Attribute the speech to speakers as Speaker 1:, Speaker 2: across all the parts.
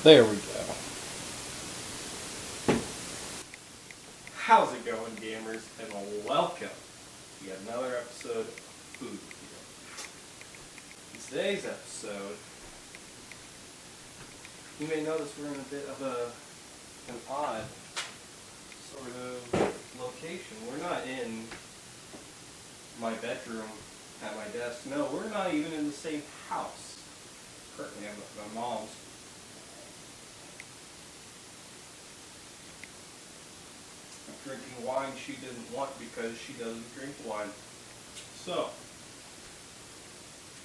Speaker 1: There we go. How's it going, gamers? And welcome to yet another episode of Food Review. In today's episode, you may notice we're in a bit of an odd sort of location. We're not in my bedroom at my desk. No, we're not even in the same house. Currently, I'm at my mom's. Drinking wine she didn't want because she doesn't drink wine. So,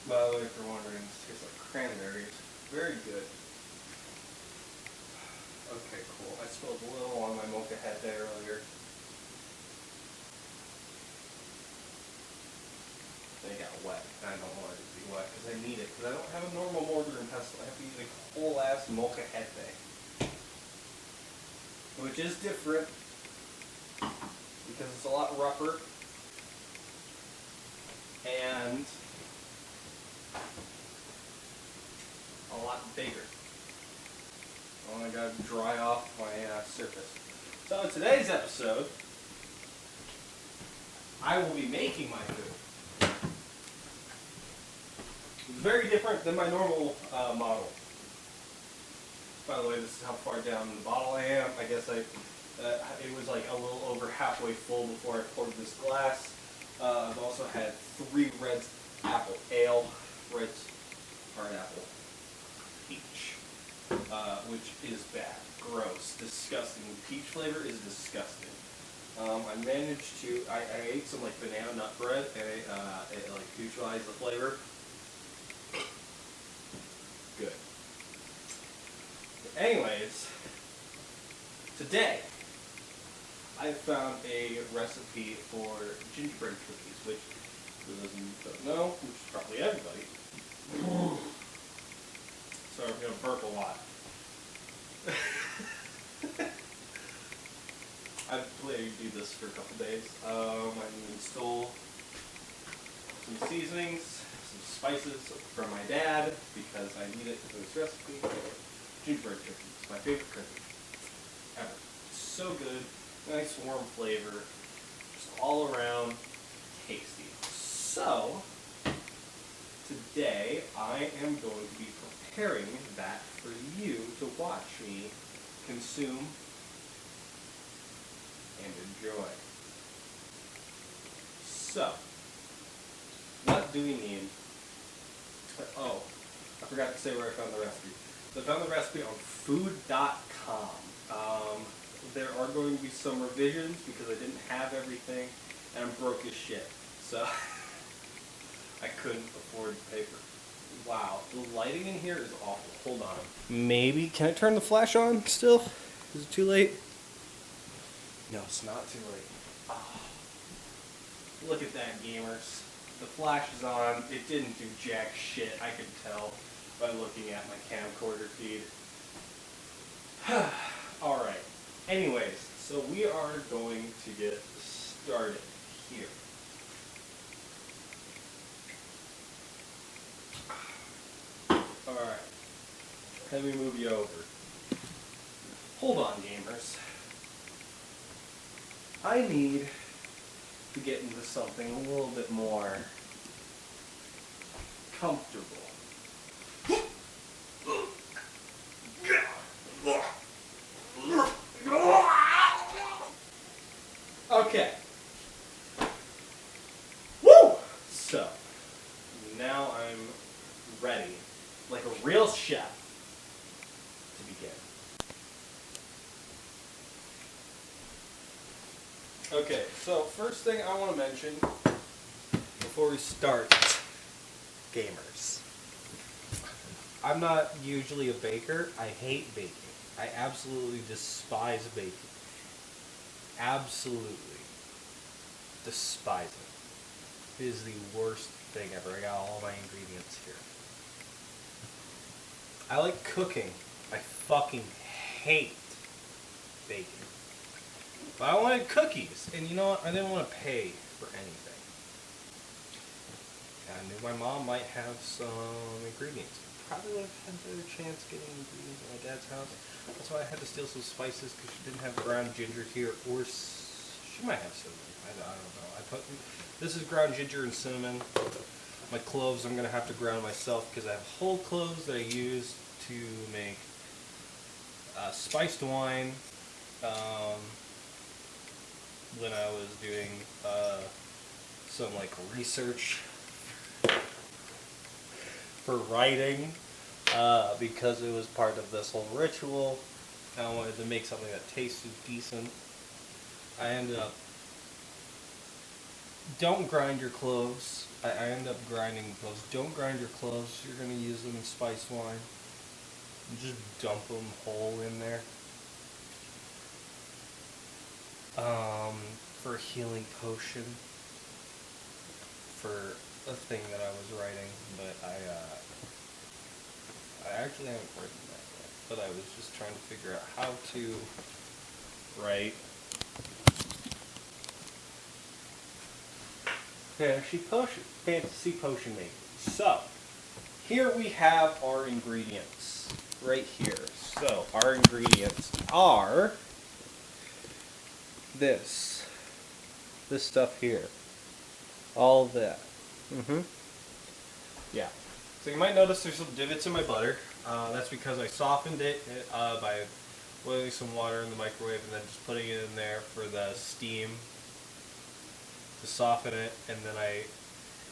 Speaker 1: by the way, if you're wondering, this tastes like cranberries. Very good. Okay, cool. I spilled a little on my mocha head there earlier. They got wet. I don't want it to be wet because I need it. Because I don't have a normal mortar and pestle. I have to use a whole ass mocha head thing. Which is different. Because it's a lot rougher and a lot bigger. Oh, I gotta dry off my surface. So in today's episode, I will be making my food. It's very different than my normal model. By the way, this is how far down the bottle I am. I guess it was like a little over halfway full before I poured this glass. I've also had 3 Red's Apple Ale, Red's Hard Apple Peach, which is bad, gross, disgusting. The peach flavor is disgusting. I managed to, I ate some like banana nut bread and it like neutralized the flavor. Good. But anyways, today, I found a recipe for gingerbread cookies, which, for those of you who don't know, which is probably everybody. So I'm going to burp a lot. I've planned to do this for a couple days. I installed some seasonings, some spices from my dad, because I need it for this recipe. Gingerbread cookies, my favorite cookie ever. So good. Nice warm flavor, just all around tasty. So, today I am going to be preparing that for you to watch me consume and enjoy. So, what do we need? Oh, I forgot to say where I found the recipe. So I found the recipe on food.com. There are going to be some revisions because I didn't have everything and I'm broke as shit. So I couldn't afford paper. Wow, the lighting in here is awful. Hold on. Maybe, can I turn the flash on still? Is it too late? No, it's not too late. Oh. Look at that, gamers. The flash is on. It didn't do jack shit, I could tell by looking at my camcorder feed. Alright. Anyways, so we are going to get started here. Alright, let me move you over. Hold on, gamers. I need to get into something a little bit more comfortable. Okay. Woo! So, now I'm ready, like a real chef, to begin. Okay, so first thing I want to mention before we start, gamers. I'm not usually a baker. I hate baking. I absolutely despise baking. Absolutely despise it. It is the worst thing ever. I got all my ingredients here. I like cooking. I fucking hate baking. But I wanted cookies, and you know what? I didn't want to pay for anything. And I knew my mom might have some ingredients. probably would have had a better chance getting ingredients at my dad's house. That's why I had to steal some spices because she didn't have ground ginger here, or she might have cinnamon. I don't know. This is ground ginger and cinnamon. My cloves I'm gonna have to ground myself because I have whole cloves that I use to make spiced wine. When I was doing some like research for writing, because it was part of this whole ritual. I wanted to make something that tasted decent. I ended up, don't grind your cloves. I ended up grinding cloves. Don't grind your cloves. You're going to use them in spiced wine. You just dump them whole in there. For a healing potion. For a thing that I was writing, but I actually haven't written that yet. But I was just trying to figure out how to write fantasy potion making. So, here we have our ingredients, right here. So, our ingredients are this stuff here, all of that. Yeah. So you might notice there's some divots in my butter. That's because I softened it by boiling some water in the microwave and then just putting it in there for the steam to soften it, and then it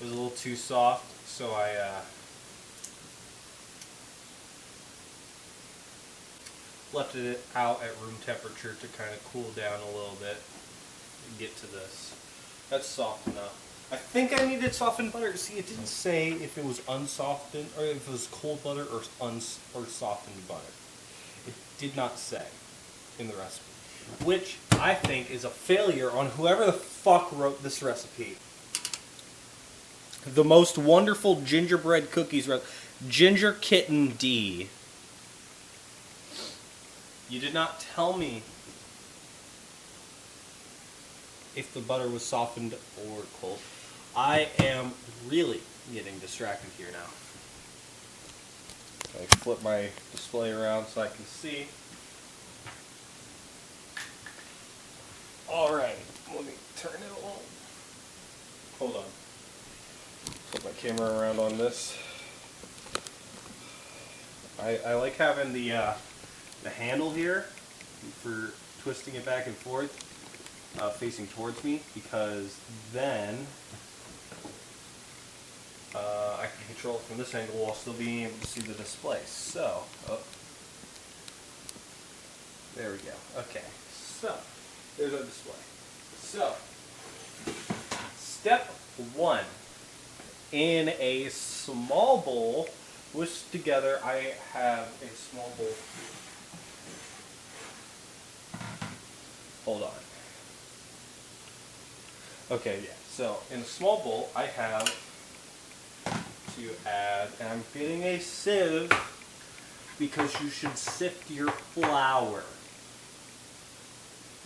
Speaker 1: was a little too soft, so I left it out at room temperature to kind of cool down a little bit and get to this. That's soft enough. I think I needed softened butter. See, it didn't say if it was unsoftened or if it was cold butter or softened butter. It did not say in the recipe, which I think is a failure on whoever the fuck wrote this recipe. The most wonderful gingerbread cookies recipe, gingerkittenD. You did not tell me if the butter was softened or cold. I am really getting distracted here now. I flip my display around so I can see. Alright, let me turn it a little. Hold on. Flip my camera around on this. I like having the handle here for twisting it back and forth, facing towards me, because then I can control it from this angle while still being able to see the display. So, there we go. Okay, so there's our display. So, step one, in a small bowl, whisked together, I have a small bowl. Hold on. Okay, yeah. So in a small bowl, I have to add, and I'm getting a sieve because you should sift your flour.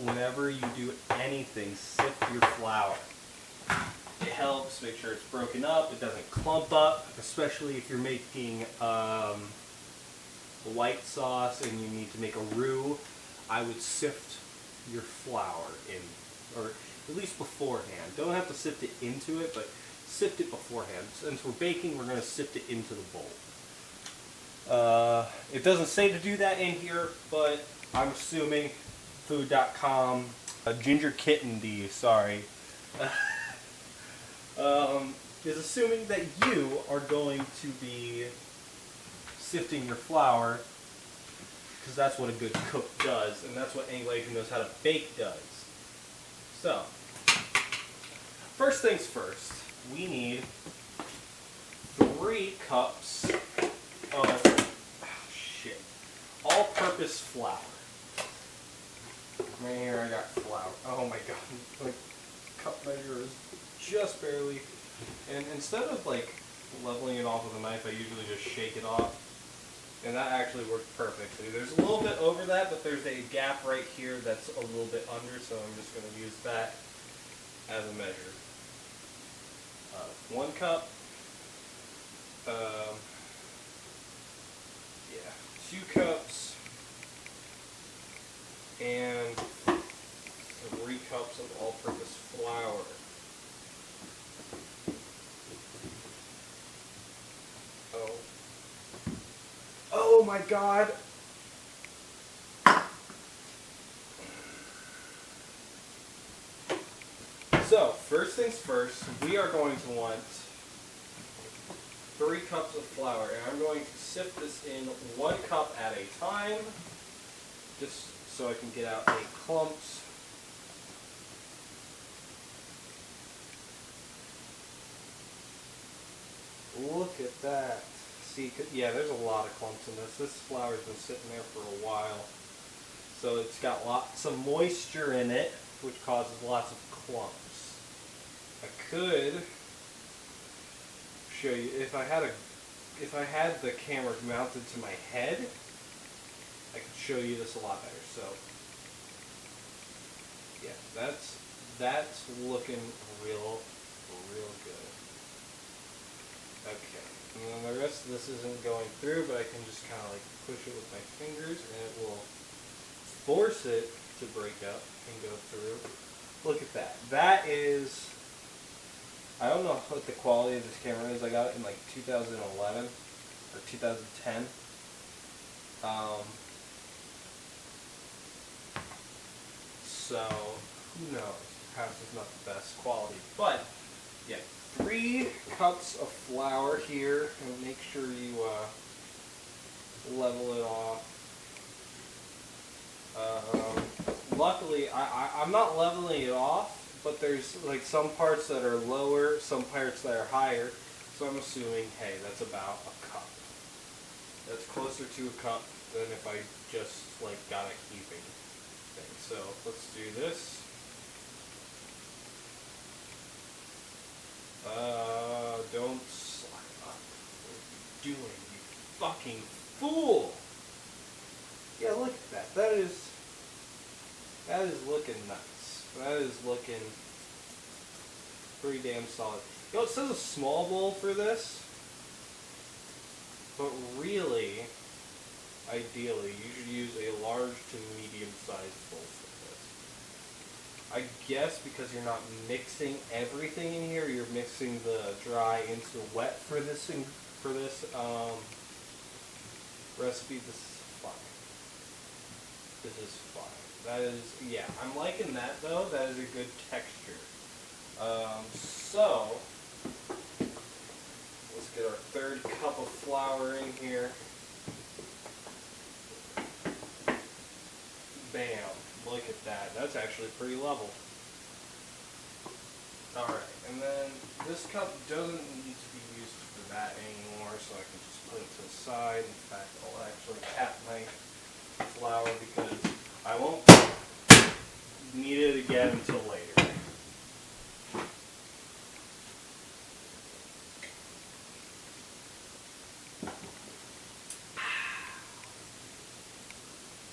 Speaker 1: Whenever you do anything, sift your flour. It helps make sure it's broken up, it doesn't clump up, especially if you're making white sauce and you need to make a roux. I would sift your flour in, or at least beforehand. Don't have to sift it into it, but sift it beforehand. Since we're baking, we're going to sift it into the bowl. It doesn't say to do that in here, but I'm assuming food.com, gingerkittenD, sorry, is assuming that you are going to be sifting your flour, because that's what a good cook does, and that's what anybody who knows how to bake does. So, first things first, we need 3 cups of all-purpose flour. Right here I got flour. Oh my god, my cup measure is just barely, and instead of like leveling it off with a knife, I usually just shake it off. And that actually worked perfectly. There's a little bit over that, but there's a gap right here that's a little bit under, so I'm just going to use that as a measure. 1 cup. 2 cups and 3 cups of all-purpose flour. Oh my God! So, first things first, we are going to want 3 cups of flour, and I'm going to sift this in 1 cup at a time, just so I can get out any clumps. Look at that. See, yeah, there's a lot of clumps in this. This flour's been sitting there for a while. So it's got lots of moisture in it, which causes lots of clumps. I could show you, if I had the camera mounted to my head, I could show you this a lot better. So yeah, that's looking real good. Okay, and then the rest of this isn't going through, but I can just kind of like push it with my fingers and it will force it to break up and go through. Look at that. That is, I don't know what the quality of this camera is. I got it in like 2011 or 2010. So who knows? Perhaps it's not the best quality, but yeah, 3 cups of flour here, and make sure you level it off. Luckily, I'm not leveling it off, but there's like some parts that are lower, some parts that are higher, so I'm assuming, hey, that's about a cup. That's closer to a cup than if I just like got a heaping thing. So let's do this. Don't slide up. What are you doing, you fucking fool? Yeah, look at that. That is looking nice. That is looking pretty damn solid. You know, it says a small bowl for this, but really, ideally, you should use a large to medium-sized bowl for this. I guess because you're not mixing everything in here, you're mixing the dry into the wet for this recipe. This is fine. This is fine. That is, yeah, I'm liking that though. That is a good texture. So let's get our 3rd cup of flour in here. Bam. Look at that. That's actually pretty level. Alright, and then this cup doesn't need to be used for that anymore, so I can just put it to the side. In fact, I'll actually cap my flour because I won't need it again until later.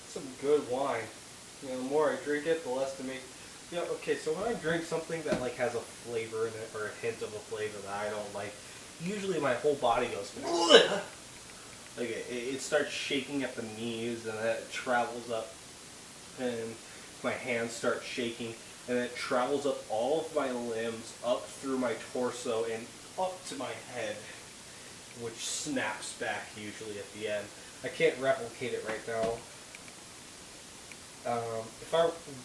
Speaker 1: Some good wine. You know, the more I drink it, the less to make. Yeah, okay, so when I drink something that like has a flavor in it, or a hint of a flavor that I don't like, usually my whole body goes, like it starts shaking at the knees, and then it travels up, and my hands start shaking, and it travels up all of my limbs, up through my torso, and up to my head, which snaps back usually at the end. I can't replicate it right now.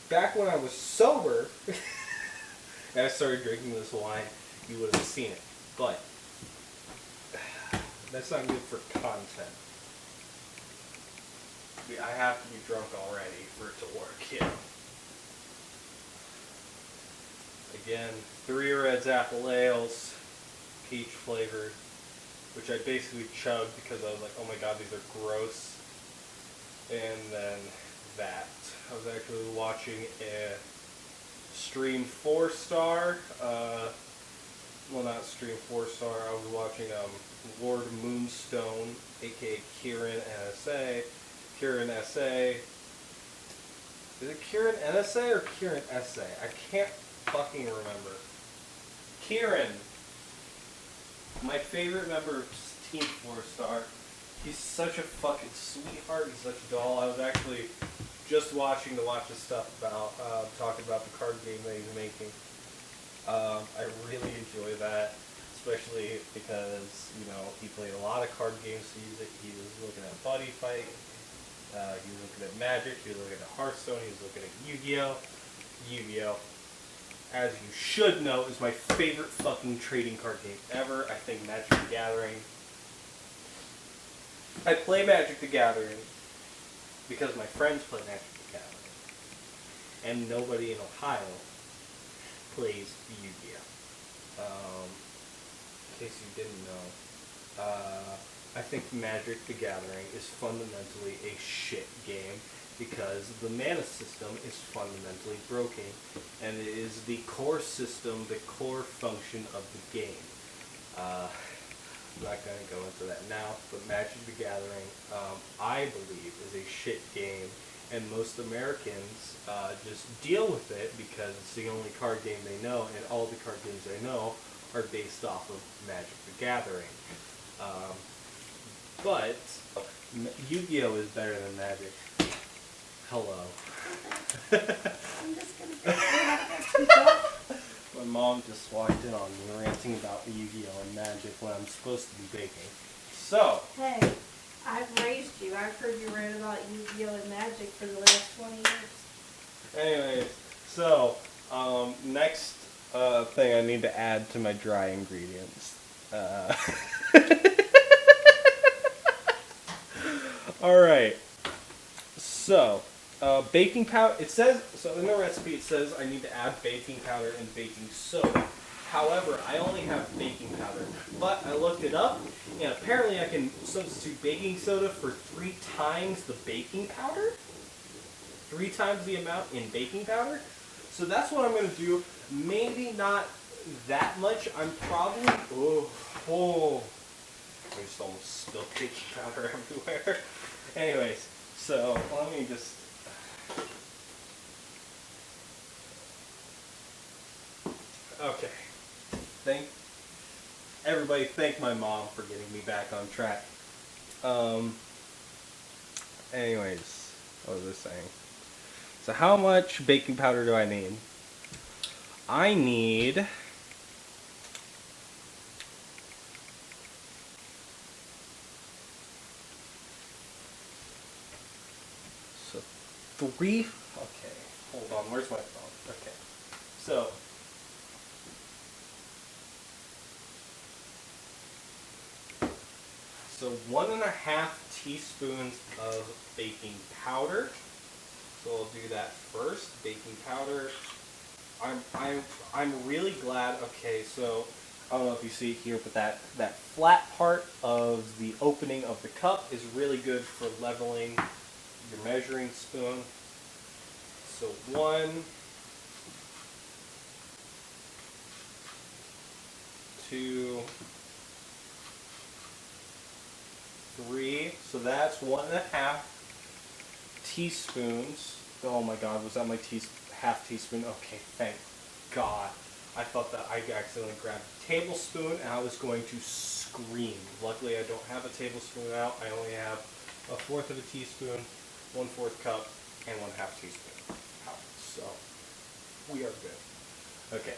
Speaker 1: Back when I was sober, and I started drinking this wine, you would have seen it. But that's not good for content. I have to be drunk already for it to work, you know. Again, 3 Reds Apple Ales, peach flavored, which I basically chugged because I was like, oh my god, these are gross. And then that. I was actually watching a Stream 4-star, well, not Stream 4-star, I was watching Lord Moonstone, aka Kieran NSA. Kieran SA. Is it Kieran NSA or Kieran SA? I can't fucking remember. Kieran, my favorite member of Team 4-star. He's such a fucking sweetheart. He's such a doll. I was actually just watch his stuff about talking about the card game that he's making. I really enjoy that, especially because he played a lot of card games. So he was looking at Buddy Fight. He was looking at Magic. He was looking at Hearthstone. He was looking at Yu-Gi-Oh. Yu-Gi-Oh, as you should know, is my favorite fucking trading card game ever. I think Magic the Gathering. I play Magic the Gathering because my friends play Magic the Gathering, and nobody in Ohio plays Yu-Gi-Oh. In case you didn't know, I think Magic the Gathering is fundamentally a shit game because the mana system is fundamentally broken, and it is the core system, the core function of the game. I'm not going to go into that now, but Magic the Gathering, I believe, is a shit game, and most Americans just deal with it because it's the only card game they know, and all the card games they know are based off of Magic the Gathering. But Yu-Gi-Oh is better than Magic. Hello.
Speaker 2: I'm just going to
Speaker 1: My mom just walked in on me ranting about Yu-Gi-Oh and Magic when I'm supposed to be baking. So.
Speaker 2: Hey, I've raised you. I've heard you read about Yu-Gi-Oh and Magic for the last 20 years.
Speaker 1: Anyways, so next thing I need to add to my dry ingredients. All right. So. Baking powder, it says, so in the recipe it says I need to add baking powder and baking soda. However, I only have baking powder, but I looked it up, and apparently I can substitute baking soda for 3 times the baking powder? 3 times the amount in baking powder? So that's what I'm going to do. Maybe not that much. I'm probably, I just almost spilled baking powder everywhere. Anyways, so let me just... Okay. Thank my mom for getting me back on track. Anyways, what was I saying? So how much baking powder do I need? I need... So 3... Okay, hold on, where's my phone? Okay. So... So 1.5 teaspoons of baking powder. So I'll do that first. Baking powder. I'm really glad. Okay, so I don't know if you see it here, but that flat part of the opening of the cup is really good for leveling your measuring spoon. So 1, 2, 3, so that's 1.5 teaspoons. Oh my god, was that my half teaspoon? Okay, thank god. I thought that I accidentally grabbed a tablespoon and I was going to scream. Luckily I don't have a tablespoon out. I only have 1/4 of a teaspoon, 1/4 cup, and 1/2 teaspoon out. So we are good. Okay.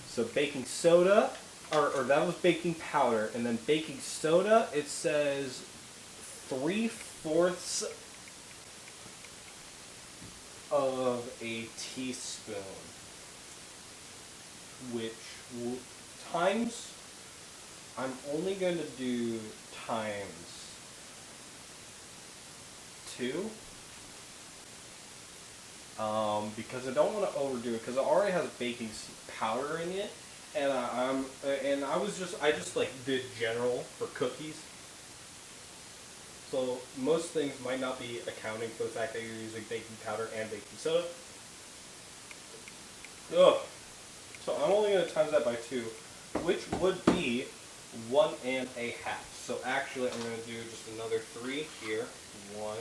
Speaker 1: So baking soda. Or that was baking powder, and then baking soda, it says 3/4 of a teaspoon, which times, I'm only going to do times 2, because I don't want to overdo it, because it already has baking powder in it. And I just like did general for cookies. So most things might not be accounting for the fact that you're using baking powder and baking soda. Ugh. So I'm only going to times that by 2, which would be 1.5. So actually I'm going to do just another 3 here. 1.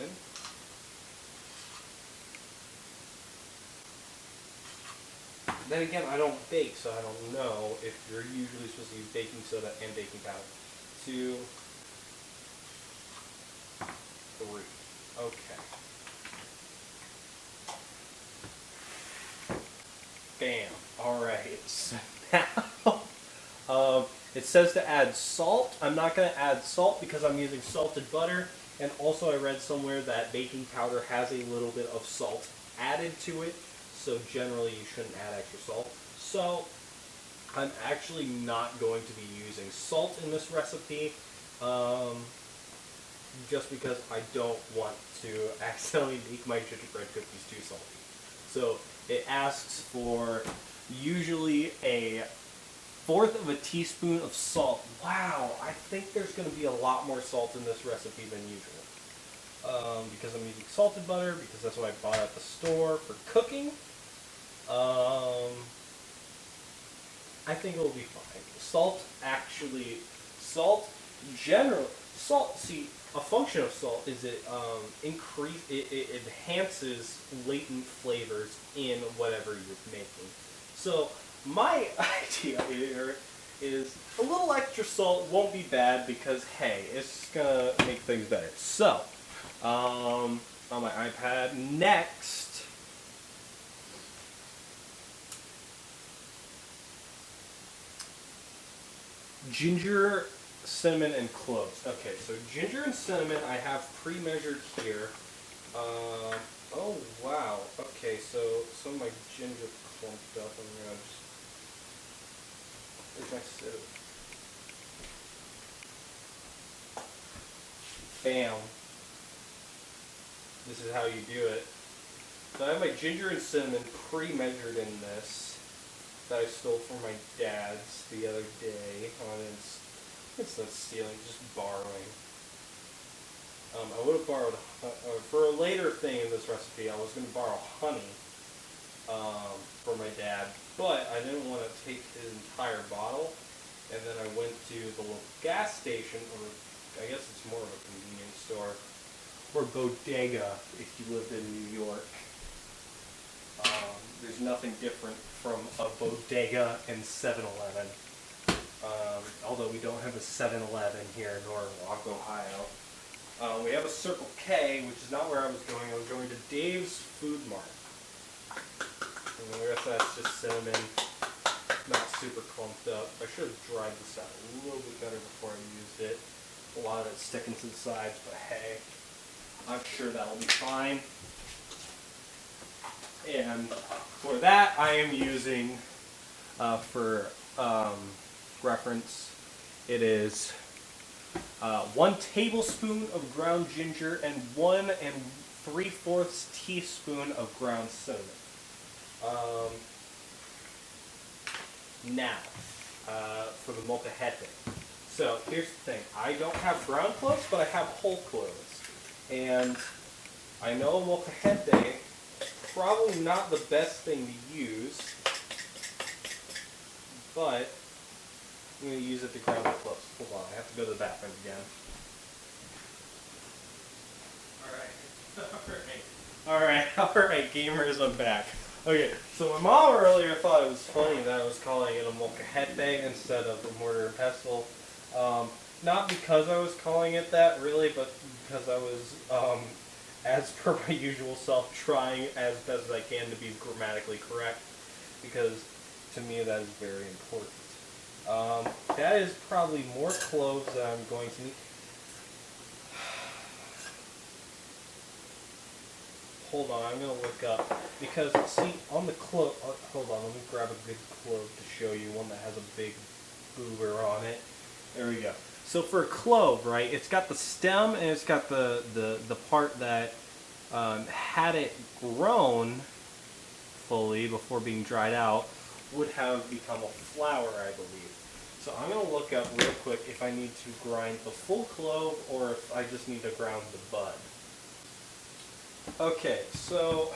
Speaker 1: Then again, I don't bake, so I don't know if you're usually supposed to use baking soda and baking powder. 2, 3. Okay. Bam. Alright. So now, it says to add salt. I'm not going to add salt because I'm using salted butter. And also I read somewhere that baking powder has a little bit of salt added to it. So generally you shouldn't add extra salt. So I'm actually not going to be using salt in this recipe. Just because I don't want to accidentally make my gingerbread cookies too salty. So it asks for usually a 1/4 of a teaspoon of salt. Wow, I think there's going to be a lot more salt in this recipe than usual. Because I'm using salted butter, because that's what I bought at the store for cooking. I think it'll be fine. Salt, see, a function of salt is it enhances latent flavors in whatever you're making. So my idea here is a little extra salt won't be bad because hey, it's gonna make things better. So on my iPad next. Ginger, cinnamon, and cloves. Okay, so ginger and cinnamon I have pre-measured here. Oh wow. Okay, so some of my ginger clumped up. I'm gonna just. Where's my sieve? Bam. This is how you do it. So I have my ginger and cinnamon pre-measured in this. That I stole from my dad's the other day. It's not stealing, just borrowing. I would have borrowed, for a later thing in this recipe, I was going to borrow honey for my dad, but I didn't want to take his entire bottle, and then I went to the local gas station, or I guess it's more of a convenience store, or bodega if you lived in New York. There's nothing different from a bodega and 7-Eleven. Although we don't have a 7-Eleven here in Norwalk, Ohio. We have a Circle K, which is not where I was going. I was going to Dave's Food Mart. And the rest of that's just cinnamon, not super clumped up. I should have dried this out a little bit better before I used it. A lot of it's sticking to the sides, but hey, I'm sure that'll be fine. And for that, I am using, for reference, it is 1 tablespoon of ground ginger and 1 3/4 teaspoon of ground cinnamon. Now, for the molcajete. So here's the thing. I don't have ground cloves, but I have whole cloves. And I know molcajete probably not the best thing to use, but I'm going to use it to ground the cloves. Hold on, I have to go to the bathroom again. Alright, gamers, I'm back. Okay, so my mom earlier thought it was funny that I was calling it a molcajete instead of a mortar and pestle. Not because I was calling it that, really, but because I was, as per my usual self, trying as best as I can to be grammatically correct, because to me that is very important. That is probably more cloves than I'm going to need. Hold on, I'm going to look up, because, see, on the clove, hold on, let me grab a good clove to show you, one that has a big boober on it. There we go. So for a clove, right, it's got the stem and it's got the part that had it grown fully before being dried out would have become a flower, I believe. So I'm going to look up real quick if I need to grind the full clove or if I just need to ground the bud. Okay, so,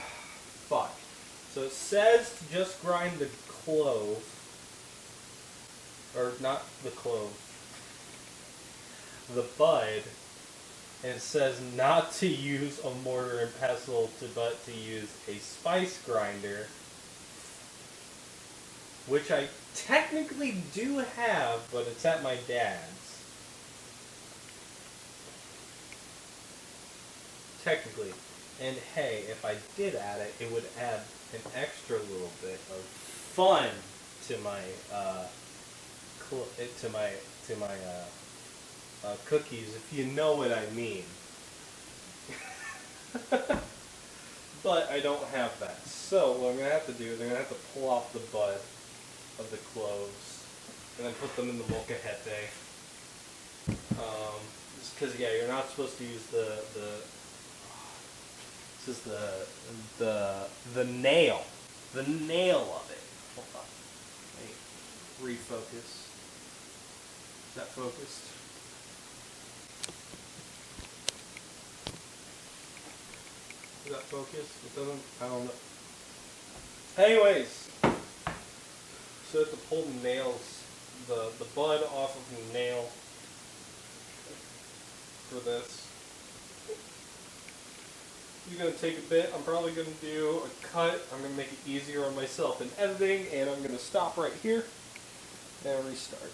Speaker 1: fuck. So it says to just grind the clove, or not the clove, the bud, and it says not to use a mortar and pestle, but to use a spice grinder, which I technically do have, but it's at my dad's. technically. And hey, if I did add it, it would add an extra little bit of fun to my cookies, if you know what I mean. But I don't have that. So what I'm gonna have to do is I'm gonna have to pull off the bud of the cloves and then put them in the molcajete. Just because, yeah, you're not supposed to use this is the nail of it. Hold on. Let me refocus. Is that focused? Is that focused? It doesn't. I don't know. Anyways, so I have to pull the nails, the bud off of the nail for this. It's gonna take a bit. I'm probably gonna do a cut. I'm gonna make it easier on myself in editing, and I'm gonna stop right here and restart.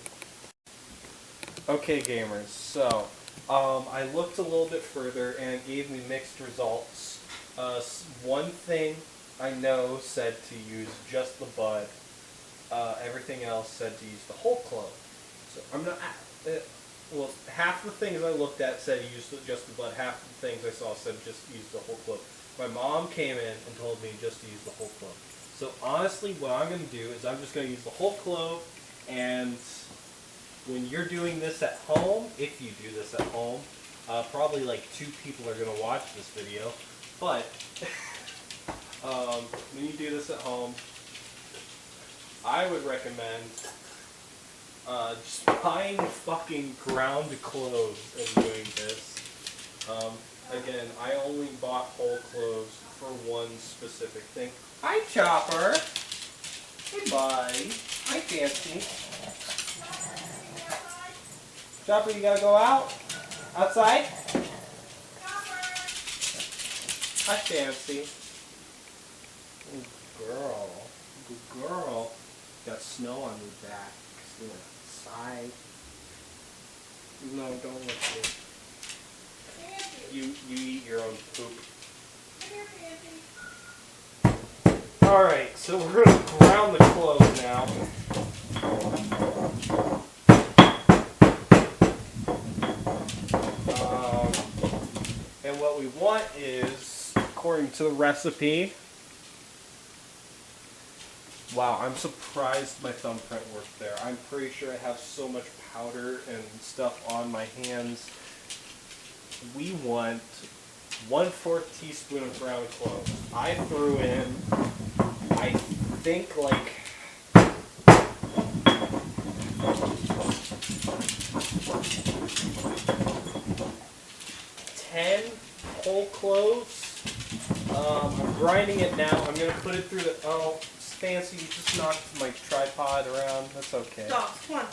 Speaker 1: Okay, gamers. So I looked a little bit further, and it gave me mixed results. One thing I know said to use just the bud. Everything else said to use the whole clove. So I'm not. Well, half the things I looked at said use just the bud. Half the things I saw said just use the whole clove. My mom came in and told me just to use the whole clove. So honestly, what I'm going to do is I'm just going to use the whole clove. And when you're doing this at home, if you do this at home, probably like 2 people are going to watch this video. But when you do this at home, I would recommend just buying fucking ground cloves and doing this. Again, I only bought whole cloves for one specific thing. Hi, Chopper. Hey, buddy. Hi, Fancy. Chopper, you gotta go out? Outside? Hi, Fancy. Good girl. Good girl. Got snow on your back. You went outside. No, don't look at me. You eat your own poop. Alright, so we're going to ground the clove now. And what we want is, according to the recipe, wow, I'm surprised my thumbprint worked there. I'm pretty sure I have so much powder and stuff on my hands. We want 1/4 teaspoon of ground cloves. I threw in, I think, like 10 whole cloves. I'm grinding it now. I'm going to put it through the, oh, Fancy, you just knocked my tripod around. That's okay.
Speaker 2: Dogs, come on.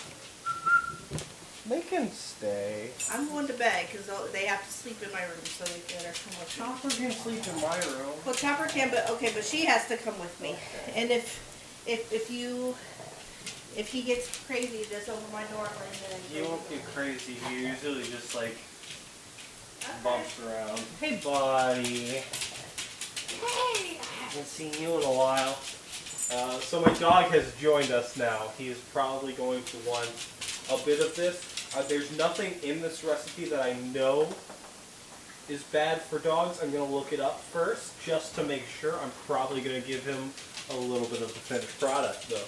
Speaker 1: They can stay.
Speaker 2: I'm going to bed because they have to sleep in my room, so they better come with me.
Speaker 1: Chopper can sleep in my room.
Speaker 2: Well, Chopper can, but okay, but she has to come with me.
Speaker 1: Okay.
Speaker 2: And if he gets crazy, just open my door and then
Speaker 1: He won't get crazy. He usually just like
Speaker 2: okay.
Speaker 1: bumps around. Hey, buddy.
Speaker 2: Hey!
Speaker 1: I haven't seen you in a while. So my dog has joined us now. He is probably going to want a bit of this. There's nothing in this recipe that I know is bad for dogs. I'm going to look it up first just to make sure. I'm probably going to give him a little bit of the finished product though.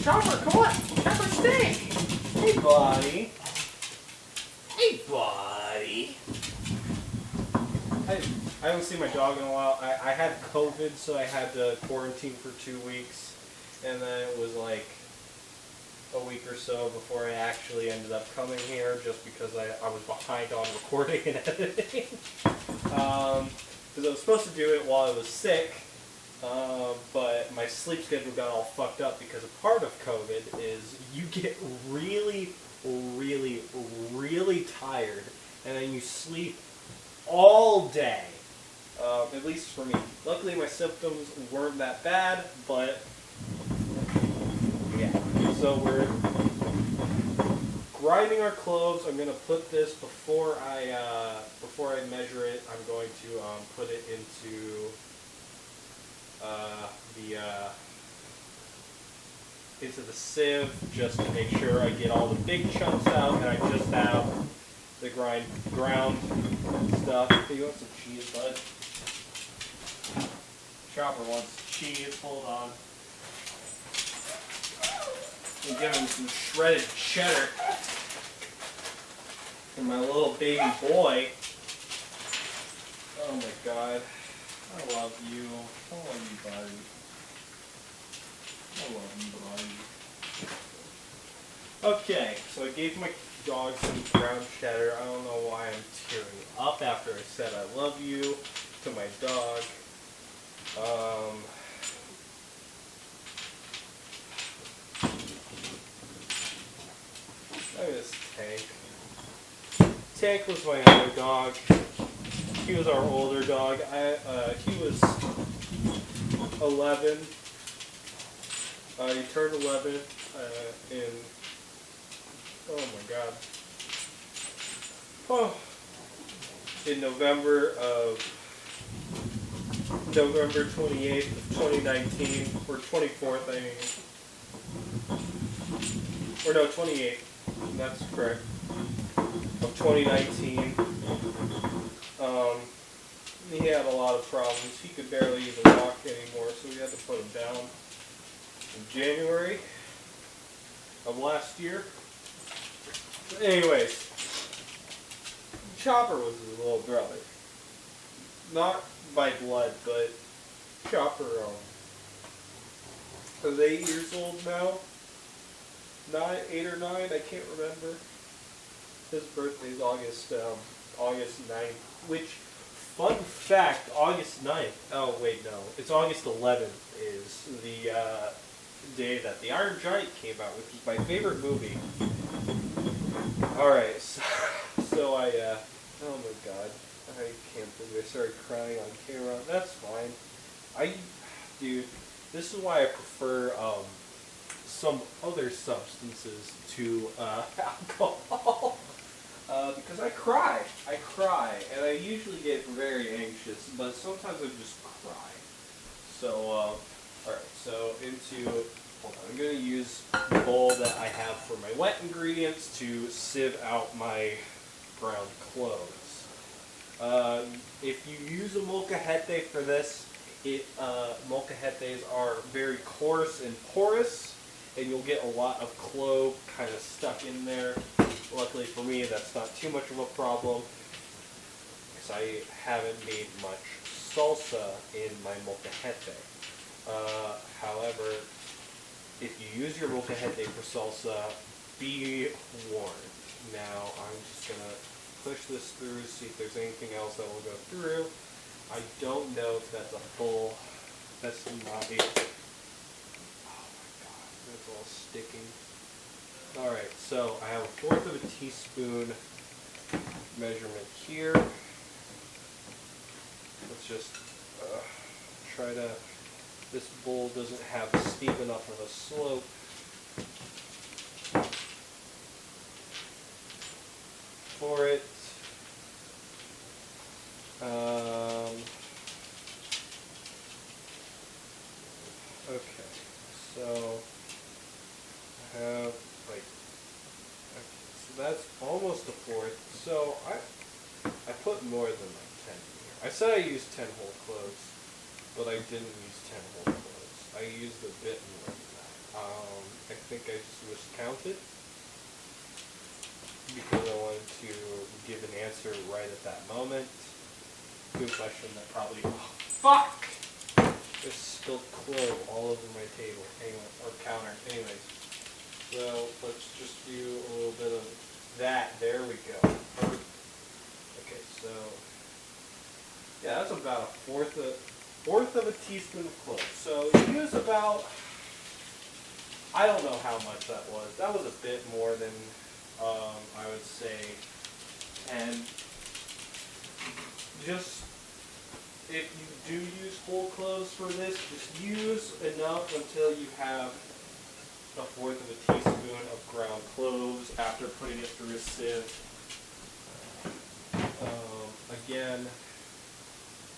Speaker 1: Chopper, come on! Chopper, stay! Hey, buddy. Hey, buddy. I haven't seen my dog in a while. I had COVID, so I had to quarantine for 2 weeks. And then it was like a week or so before I actually ended up coming here, just because I was behind on recording and editing. Because I was supposed to do it while I was sick, but my sleep schedule got all fucked up because a part of COVID is you get really, really, really tired, and then you sleep all day. At least for me. Luckily my symptoms weren't that bad, but yeah. So we're grinding our cloves. I'm gonna put this before I measure it. I'm going to put it into the sieve just to make sure I get all the big chunks out, and I just have the ground stuff. Hey, you want some cheese, bud? Chopper wants cheese. Hold on. I'm giving him some shredded cheddar for my little baby boy. Oh my God. I love you. I love you, buddy. I love you, buddy. Okay, so I gave my dog some ground cheddar. I don't know why I'm tearing up after I said I love you to my dog. Look at this Tank. Tank was my other dog. He was our older dog. He was 11. He turned 11 in, oh my God. Oh, in November 28th of 2019, or 24th, I mean. Or no, 28th. That's correct. Of 2019. He had a lot of problems. He could barely even walk anymore, so we had to put him down in January of last year. But anyways, Chopper was his little brother. Not by blood, but Chopper is 8 years old now. 8 or 9, I can't remember. His birthday's August 9th, which, fun fact, August 9th, oh wait, no, it's August 11th is the day that The Iron Giant came out, which is my favorite movie. Alright, so I, oh my God, I can't believe I started crying on camera. That's fine. Dude, this is why I prefer, some other substances to alcohol. Because I cry, and I usually get very anxious, but sometimes I just cry. So, alright, so hold on, I'm going to use the bowl that I have for my wet ingredients to sieve out my ground cloves. If you use a molcajete for this, molcajetes are very coarse and porous, and you'll get a lot of clove kind of stuck in there. Luckily for me, that's not too much of a problem, because I haven't made much salsa in my molcajete. However, if you use your molcajete for salsa, be warned. Now, I'm just going to push this through, see if there's anything else that will go through. I don't know if that's a full, that's not a, oh my God, that's all sticking. Alright, so I have 1/4 of a teaspoon measurement here. Let's just try to, this bowl doesn't have steep enough of a slope. For it. Okay, so I have like, okay, so that's almost a 1/4. So I put more than like 10 here. I said I used 10 whole cloves, but I didn't use 10 whole cloves. I used a bit more than that. I think I just miscounted, because I wanted to give an answer right at that moment. Good question that probably, oh, fuck! There's spilled clove all over my table, anyway, or counter, anyways. So, let's just do a little bit of that, there we go. Okay, so, yeah, that's about a 1/4 of a teaspoon of clove. So, use about, I don't know how much that was. That was a bit more than, I would say, 10. Just, if you do use whole cloves for this, just use enough until you have 1/4 of a teaspoon of ground cloves after putting it through a sieve. Again,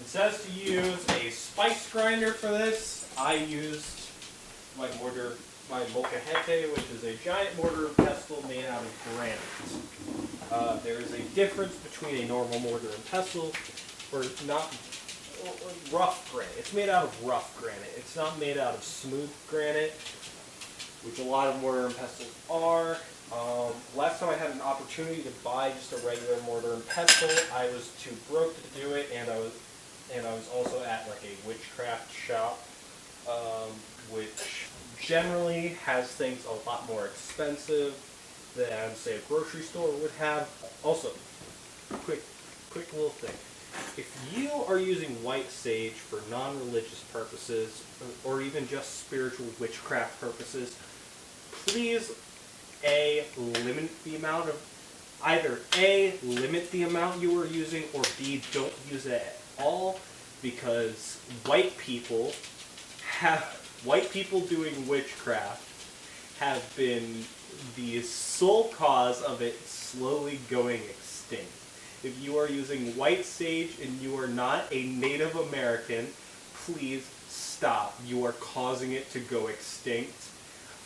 Speaker 1: it says to use a spice grinder for this. I used my molcajete, which is a giant mortar and pestle made out of granite. There is a difference between a normal mortar and pestle, or rough granite. It's made out of rough granite. It's not made out of smooth granite, which a lot of mortar and pestles are. Last time I had an opportunity to buy just a regular mortar and pestle, I was too broke to do it, and I was also at like a witchcraft shop, which generally has things a lot more expensive than, say, a grocery store would have. Also, quick little thing. If you are using white sage for non-religious purposes, or even just spiritual witchcraft purposes, please limit the amount you are using, or B, don't use it at all, because white people doing witchcraft have been the sole cause of it slowly going extinct. If you are using white sage and you are not a Native American, please stop. You are causing it to go extinct,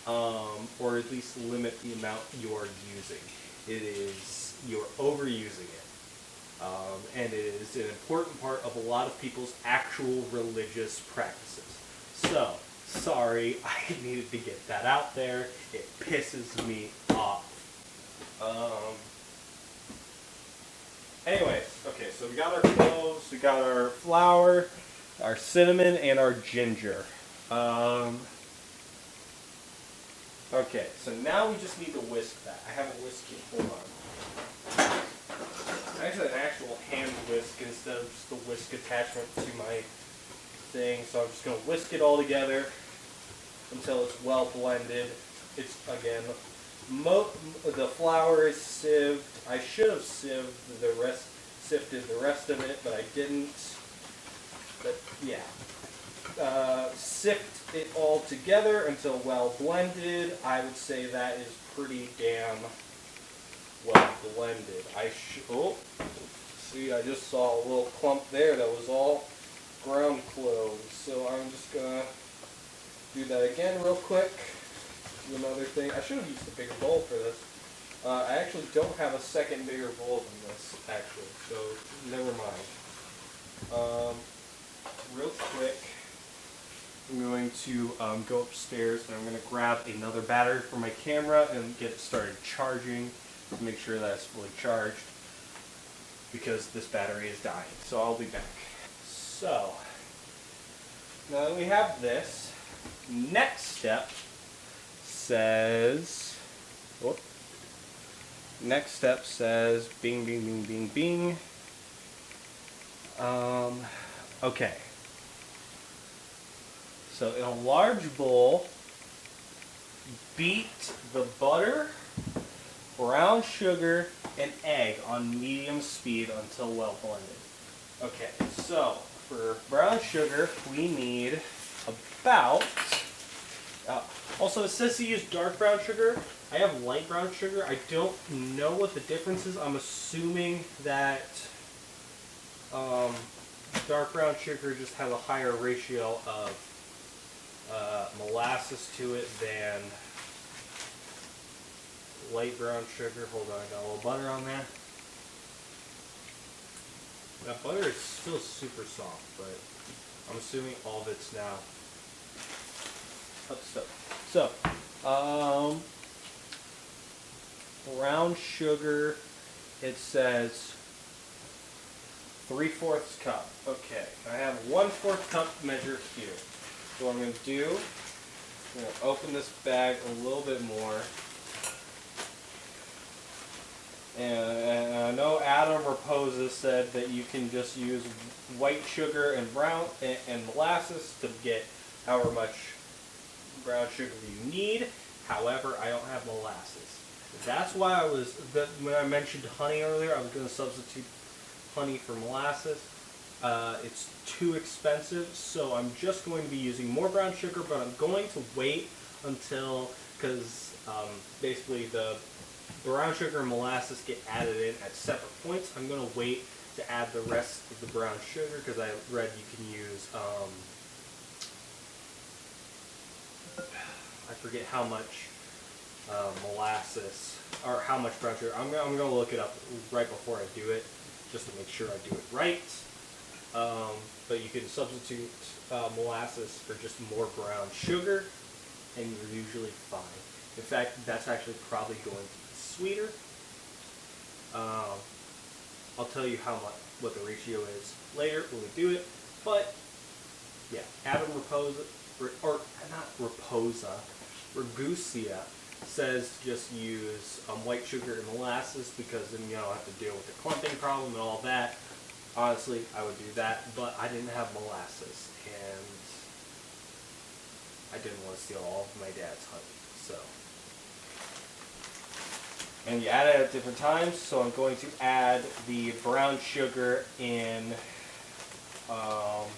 Speaker 1: or at least limit the amount you are using. You're overusing it. And it is an important part of a lot of people's actual religious practices. So, sorry, I needed to get that out there. It pisses me off. Anyways, okay, so we got our cloves, we got our flour, our cinnamon, and our ginger. Okay, so now we just need to whisk that. I have a whisk here, hold on. I actually have an actual hand whisk instead of just the whisk attachment to my thing, so I'm just going to whisk it all together until it's well blended. It's, again, the flour is sieved. I should have sifted the rest of it, but I didn't. But yeah, sift it all together until well blended. I would say that is pretty damn well blended. See, I just saw a little clump there that was all ground cloves. So I'm just gonna do that again real quick. Do another thing. I should have used a bigger bowl for this. I actually don't have a second bigger bowl than this, actually, so never mind. Real quick, I'm going to go upstairs and I'm going to grab another battery for my camera and get it started charging to make sure that it's fully charged, because this battery is dying. So I'll be back. So, now that we have this, next step says, bing, bing, bing, bing, bing. Okay. So in a large bowl, beat the butter, brown sugar, and egg on medium speed until well blended. Okay, so for brown sugar, we need about, also it says to use dark brown sugar. I have light brown sugar. I don't know what the difference is. I'm assuming that dark brown sugar just has a higher ratio of molasses to it than light brown sugar. Hold on, I got a little butter on there. That butter is still super soft, but I'm assuming all of it's now up stuff. So, brown sugar, it says 3/4 cup. Okay, I have 1/4 cup measure here. So what I'm going to do, I'm going to open this bag a little bit more. And I know Adam Raposa said that you can just use white sugar and molasses to get however much brown sugar you need. However, I don't have molasses. That's why when I mentioned honey earlier, I was going to substitute honey for molasses. It's too expensive, so I'm just going to be using more brown sugar, but I'm going to wait until because basically the brown sugar and molasses get added in at separate points. I'm going to wait to add the rest of the brown sugar because I read you can use, I forget how much molasses, or how much brown sugar. I'm going to look it up right before I do it, just to make sure I do it right. But you can substitute molasses for just more brown sugar, and you're usually fine. In fact, that's actually probably going to be sweeter. I'll tell you what the ratio is later when we do it. But yeah, Adam Raposa, or not Raposa, Ragusia says to just use white sugar and molasses because then you don't have to deal with the clumping problem and all that. Honestly, I would do that, but I didn't have molasses, and I didn't want to steal all of my dad's honey, so. And you add it at different times, so I'm going to add the brown sugar in, I'm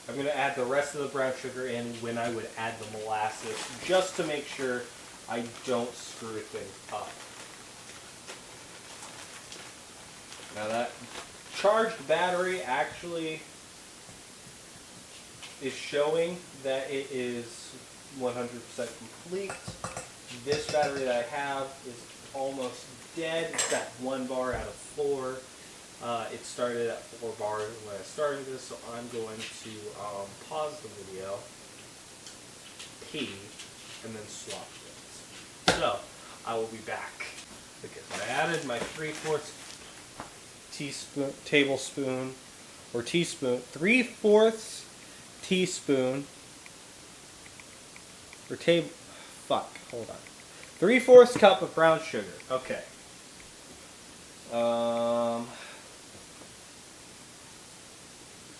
Speaker 1: going to add the rest of the brown sugar in when I would add the molasses, just to make sure I don't screw things up. Now that charged battery actually is showing that it is 100% complete. This battery that I have is almost dead. It's got 1 bar out of 4. It started at 4 bars when I started this, so I'm going to pause the video, pee, and then swap this. So, I will be back. Okay, so I added my 3/4 tablespoon, or teaspoon, 3/4 teaspoon, or hold on. 3/4 cup of brown sugar. Okay.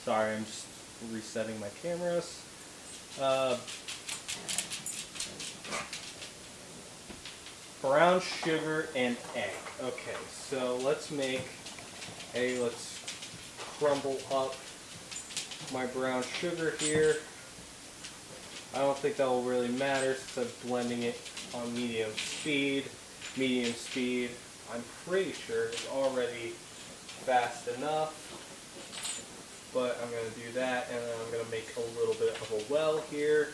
Speaker 1: Sorry, I'm just resetting my cameras. Brown sugar and egg. Okay, so let's crumble up my brown sugar here. I don't think that will really matter since I'm blending it on medium speed. Medium speed, I'm pretty sure, is already fast enough. But I'm going to do that, and then I'm going to make a little bit of a well here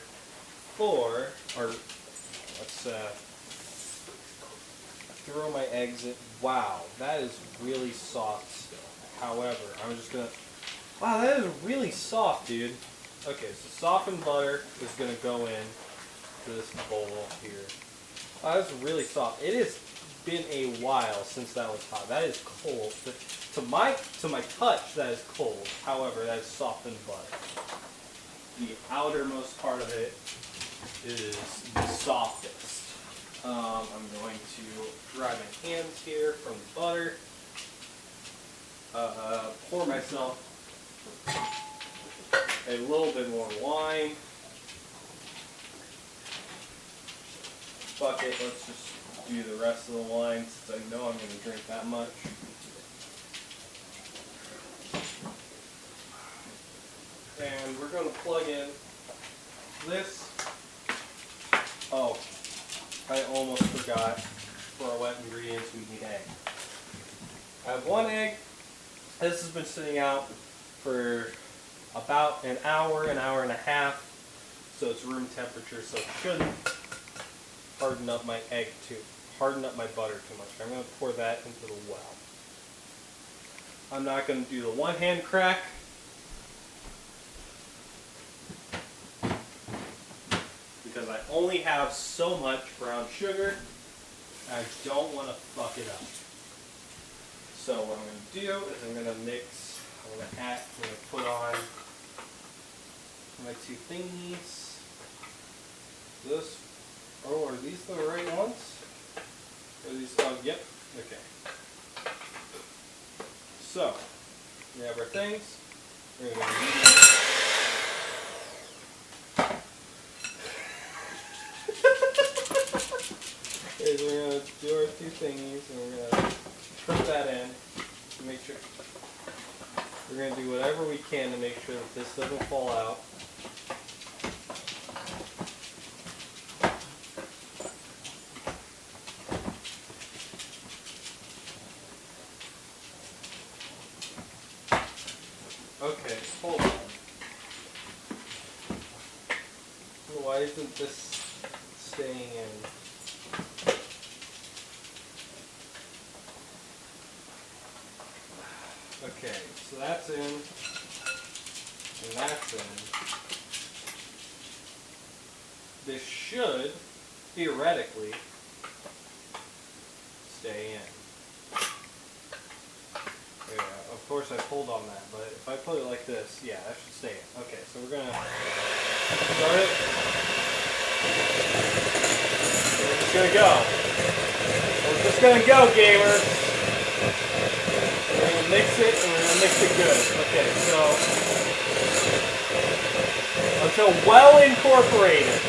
Speaker 1: let's throw my eggs in. Wow, that is really soft still. However, I'm just going to, wow, that is really soft, dude. Okay, so softened butter is going to go in to this bowl here. Oh, that's really soft. It has been a while since that was hot. That is cold. But to my touch, that is cold. However, that is softened butter. The outermost part of it is the softest. I'm going to dry my hands here from the butter. Pour myself a little bit more wine. Fuck it, let's just do the rest of the wine since I know I'm going to drink that much. And we're going to plug in this. Oh, I almost forgot. For our wet ingredients, we need egg. I have 1 egg. This has been sitting out for about an hour and a half. So it's room temperature, so it shouldn't harden up my butter too much. I'm going to pour that into the well. I'm not going to do the one-hand crack. Because I only have so much brown sugar, I don't want to fuck it up. So what I'm going to do is I'm going to mix, I'm going to put on my 2 thingies. Are these the right ones? Are these, yep, okay. So, we have our things. We're going to do our 2 thingies, and we're going to put that in to make sure. We're going to do whatever we can to make sure that this doesn't fall out. Why isn't this staying in? Okay, so that's in, and that's in. This should, theoretically, stay in. Yeah, of course I pulled on that, but if I put it like this, yeah, that should stay in. Okay, so we're gonna start it. We're just gonna go. We're just gonna go, gamers. We're gonna mix it, and we're gonna mix it good. Okay, so until well incorporated.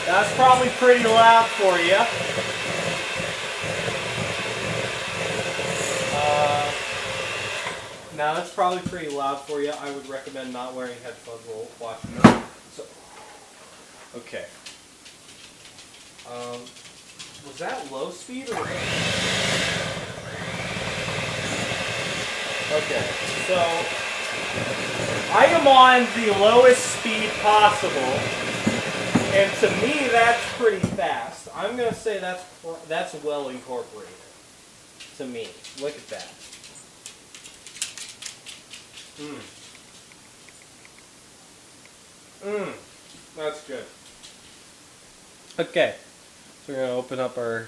Speaker 1: That's probably pretty loud for you. Now that's probably pretty loud for you. I would recommend not wearing headphones while watching this. So, okay. Was that low speed or? Okay, so I am on the lowest speed possible, and to me that's pretty fast. I'm gonna say that's well incorporated. To me, look at that. That's good. Okay, so we're gonna open up our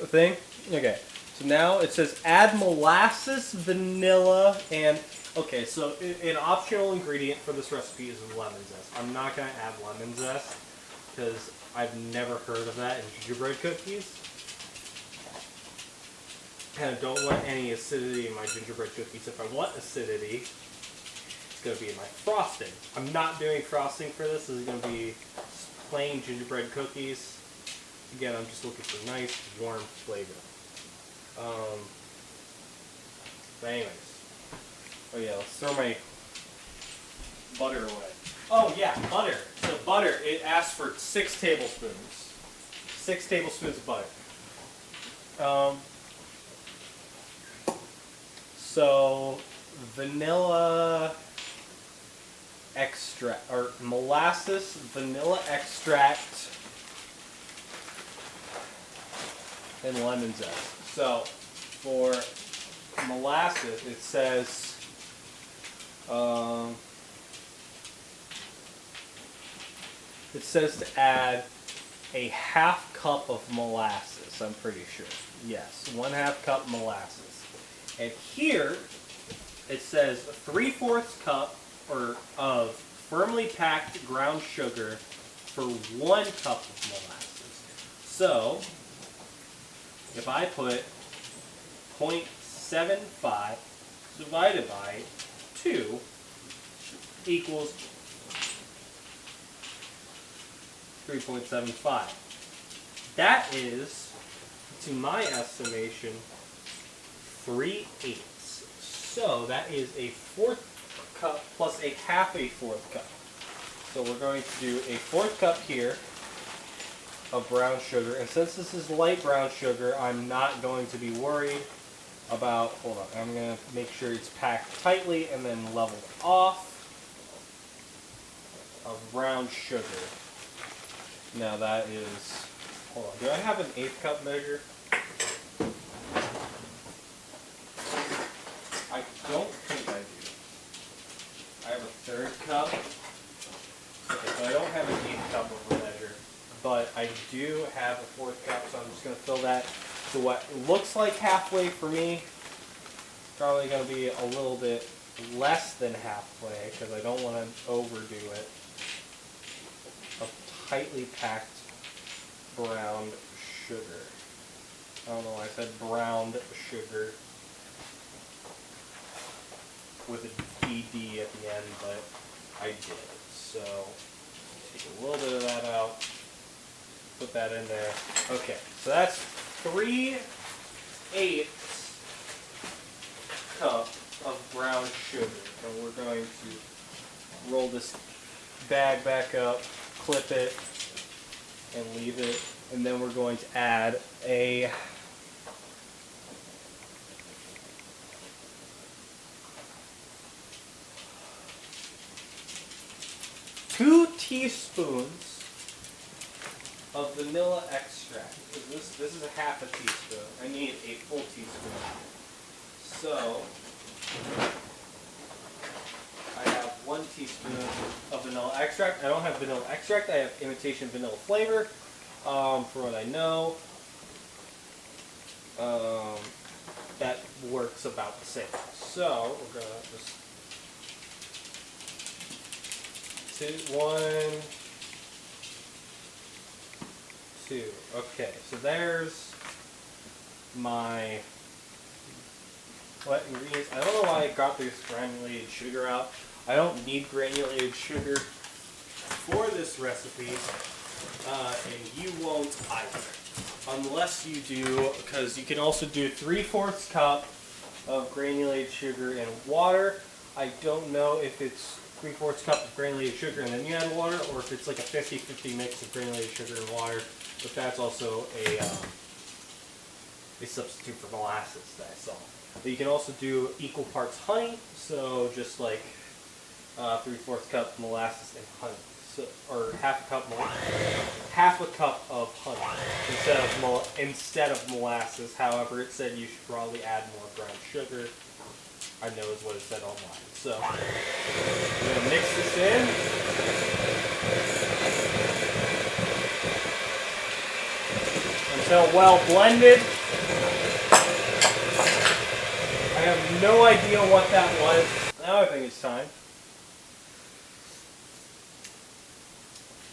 Speaker 1: thing. Okay, so now it says add molasses, vanilla, and okay. So an optional ingredient for this recipe is lemon zest. I'm not gonna add lemon zest because I've never heard of that in gingerbread cookies. And I don't want any acidity in my gingerbread cookies. If I want acidity, it's going to be in my frosting. I'm not doing frosting for this. This is going to be plain gingerbread cookies. Again, I'm just looking for nice, warm flavor. But anyways. Oh yeah, let's throw my butter away. Oh yeah, butter. So butter, it asks for 6 tablespoons. 6 tablespoons of butter. So, vanilla extract, or molasses, vanilla extract, and lemon zest. So, for molasses, it says, to add a 1/2 cup of molasses, I'm pretty sure. Yes, 1/2 cup molasses. And here, it says 3/4 cup of firmly packed ground sugar for 1 cup of molasses. So, if I put 0.75 divided by 2 equals 3.75. That is, to my estimation, 3/8. So that is a 1/4 cup plus a 1/2 cup. So we're going to do a 1/4 cup here of brown sugar. And since this is light brown sugar, I'm not going to be worried about, hold on, I'm going to make sure it's packed tightly and then leveled off of brown sugar. Now that is, hold on, do I have an 1/8 cup measure? I don't think I do. I have a 1/3 cup. Okay, so I don't have an 1/8 cup of a measure, but I do have a 1/4 cup, so I'm just going to fill that to what looks like halfway for me. Probably going to be a little bit less than halfway because I don't want to overdo it. Of tightly packed brown sugar. I don't know why I said browned sugar with a DD at the end, but I did. So take a little bit of that out, put that in there. Okay, so that's 3/8 cup of brown sugar. And we're going to roll this bag back up, clip it, and leave it. And then we're going to add a 2 teaspoons of vanilla extract. This is a half a teaspoon. I need a full teaspoon. So I have 1 teaspoon of vanilla extract. I don't have vanilla extract. I have imitation vanilla flavor. For what I know, that works about the same. So we're gonna just 1, 2. Okay, so there's my wet ingredients. I don't know why I got this granulated sugar out. I don't need granulated sugar for this recipe, and you won't either. Unless you do, because you can also do 3/4 cup of granulated sugar and water. I don't know if it's 3/4 cup of granulated sugar and then you add water, or if it's like a 50-50 mix of granulated sugar and water. But that's also a substitute for molasses that I saw. But you can also do equal parts honey, so just like 3/4 cup molasses and honey, so, or half a cup of honey instead of molasses. However, it said you should probably add more brown sugar. I know is what it said online. So I'm gonna mix this in. Until well blended. I have no idea what that was. Now I think it's time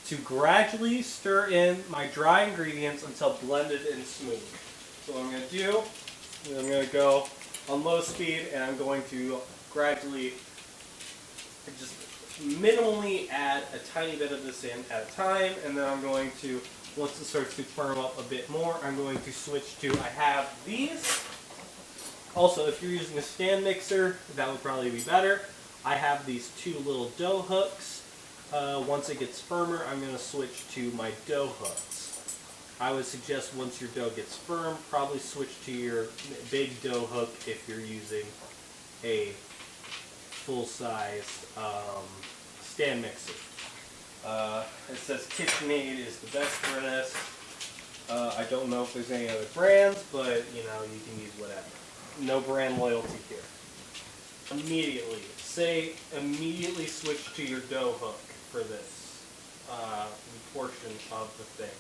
Speaker 1: to gradually stir in my dry ingredients until blended and smooth. So what I'm going to do is I'm going to go on low speed, and I'm going to gradually just minimally add a tiny bit of this in at a time, and then I'm going to, once it starts to firm up a bit more, I'm going to switch to, I have these. Also, if you're using a stand mixer, that would probably be better. I have these 2 little dough hooks. Once it gets firmer, I'm going to switch to my dough hooks. I would suggest once your dough gets firm, probably switch to your big dough hook if you're using a full-size stand mixer. It says KittenD is the best for this. I don't know if there's any other brands, but you know, you can use whatever. No brand loyalty here. Immediately switch to your dough hook for this portion of the thing,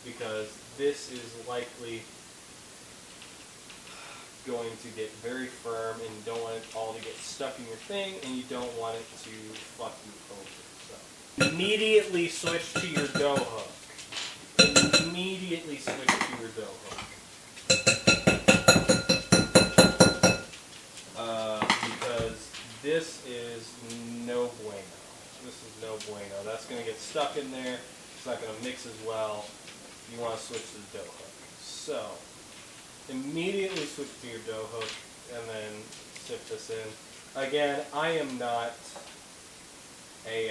Speaker 1: because this is likely going to get very firm, and you don't want it all to get stuck in your thing, and you don't want it to fuck you over. So immediately switch to your dough hook. Immediately switch to your dough hook. Because this is no bueno. This is no bueno. That's going to get stuck in there. It's not going to mix as well. You want to switch to the dough hook. So, immediately switch to your dough hook and then sip this in. Again, I am not a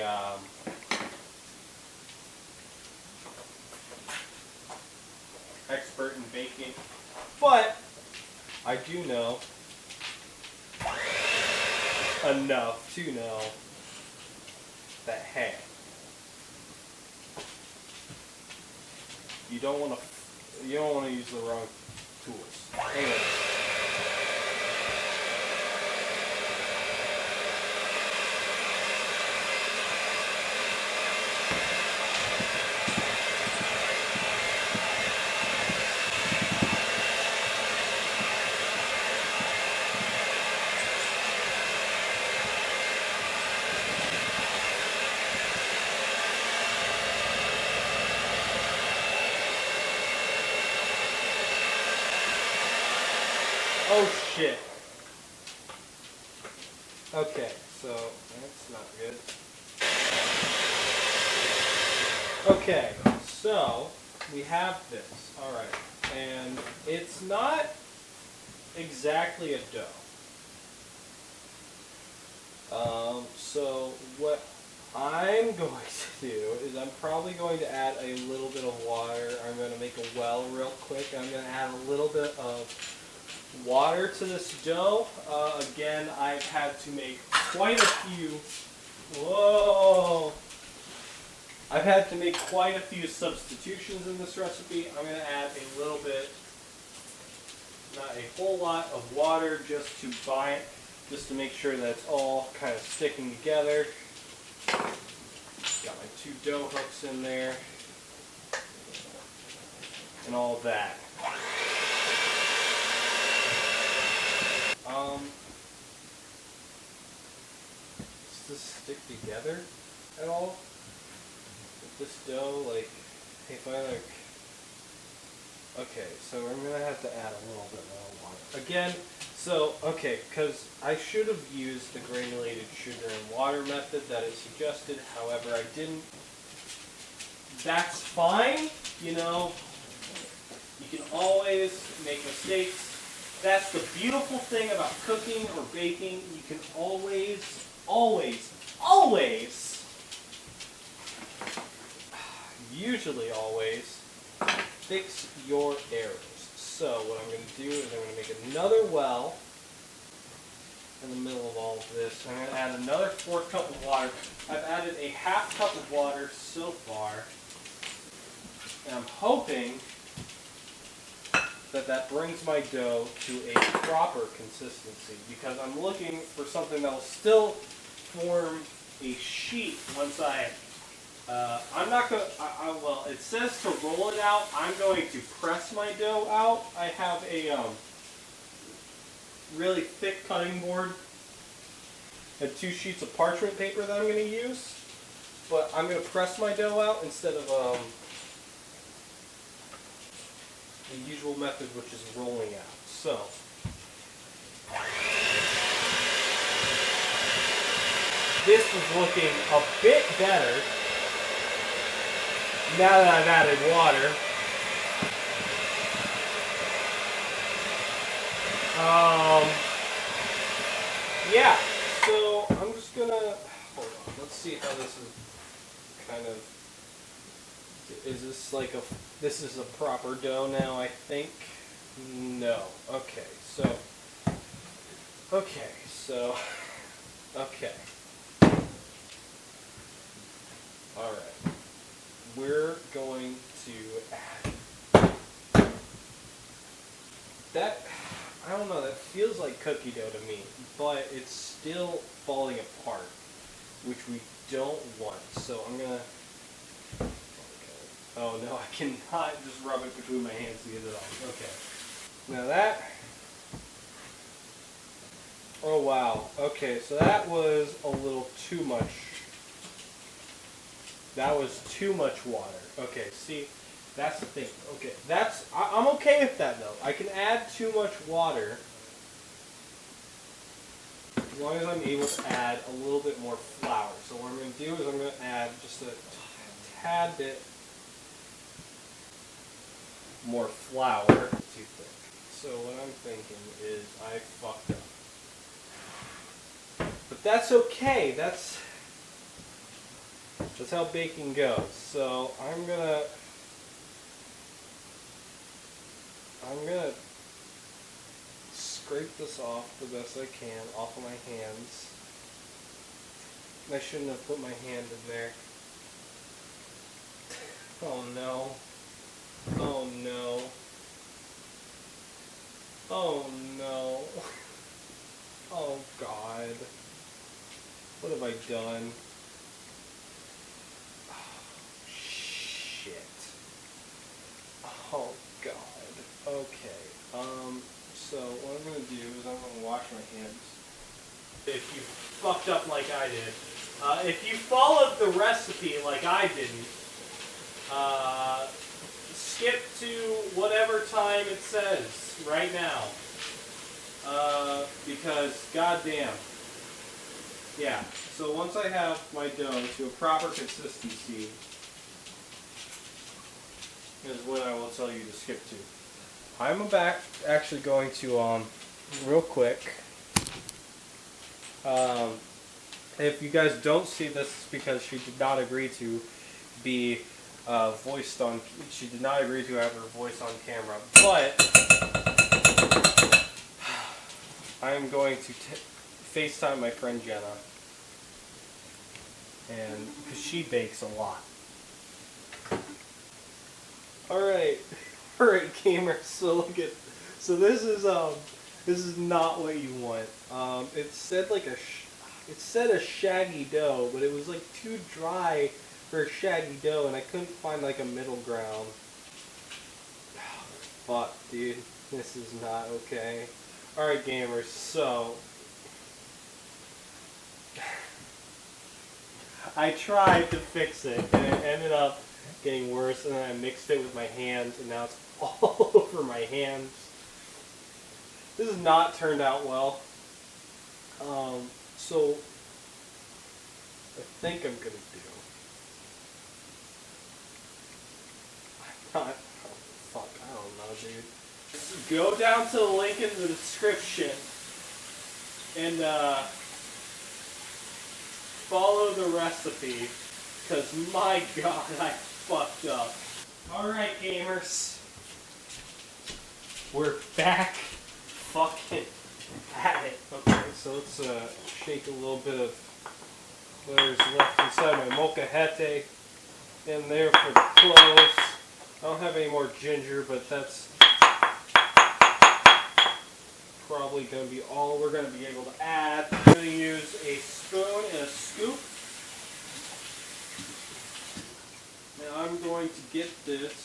Speaker 1: expert in baking, but I do know enough to know that, hey, you don't want to use the wrong tools. Anyway. Oh shit. Okay, so that's not good. Okay, so we have this. Alright. And it's not exactly a dough. So what I'm going to do is I'm probably going to add a little bit of water. I'm going to make a well real quick. I'm going to add a little bit of water to this dough. Again, I've had to make quite a few. Whoa! I've had to make quite a few substitutions in this recipe. I'm going to add a little bit, not a whole lot of water, just to bind, just to make sure that it's all kind of sticking together. Got my 2 dough hooks in there and all of that. Does this stick together at all? With this dough, like, if I okay, so I'm gonna have to add a little bit more water. Again, so, okay, because I should have used the granulated sugar and water method that is suggested, however I didn't. That's fine, you know, you can always make mistakes. That's the beautiful thing about cooking or baking. You can always, usually always, fix your errors. So what I'm going to do is I'm going to make another well in the middle of all of this. I'm going to add another 4 cups of water. I've added a ½ cup of water so far. And I'm hoping that brings my dough to a proper consistency, because I'm looking for something that will still form a sheet once I'm not going to, well, it says to roll it out. I'm going to press my dough out. I have a really thick cutting board and 2 sheets of parchment paper that I'm going to use. But I'm going to press my dough out instead of the usual method, which is rolling out. So, this is looking a bit better now that I've added water. Yeah, so I'm just gonna, hold on, let's see how this is kind of, is this like this is a proper dough now, I think? No. Okay, so, alright. We're going to add that. I don't know, that feels like cookie dough to me, but it's still falling apart, which we don't want. So I'm gonna, okay. Oh no, I cannot just rub it between my hands to get it off. Okay. Now that, oh wow. Okay, so that was a little too much. That was too much water. Okay, see, that's the thing. Okay, I'm okay with that though. I can add too much water as long as I'm able to add a little bit more flour. So what I'm going to do is I'm going to add just a tad bit more flour. Too thick. So what I'm thinking is I fucked up. But that's okay. That's how baking goes. So I'm gonna scrape this off the best I can off of my hands. I shouldn't have put my hand in there. Oh no. Oh no. Oh no. Oh God. What have I done? Oh God. Okay. So what I'm gonna do is I'm gonna wash my hands. If you fucked up like I did, if you followed the recipe like I didn't, skip to whatever time it says right now. Because goddamn. Yeah. So once I have my dough to a proper consistency, is what I will tell you to skip to. I'm actually going to, real quick, If you guys don't see this, it's because she did not agree to be voiced on. She did not agree to have her voice on camera. But I am going to FaceTime my friend Jenna, and because she bakes a lot. All right, gamers. So look at. So this is not what you want. It said like it said a shaggy dough, but it was like too dry for a shaggy dough, and I couldn't find like a middle ground. Fuck, dude, this is not okay. All right, gamers. So I tried to fix it, and it ended up getting worse, and then I mixed it with my hands, and now it's all over my hands. This has not turned out well. So I think I'm gonna do. Fuck, I don't know, dude. Go down to the link in the description and follow the recipe, because my god, I fucked up. Alright, gamers. We're back fucking at it. Okay, so let's shake a little bit of whatever's left inside my molcajete in there for the cloves. I don't have any more ginger, but that's probably going to be all we're going to be able to add. I'm going to use a spoon and a scoop. Now I'm going to get this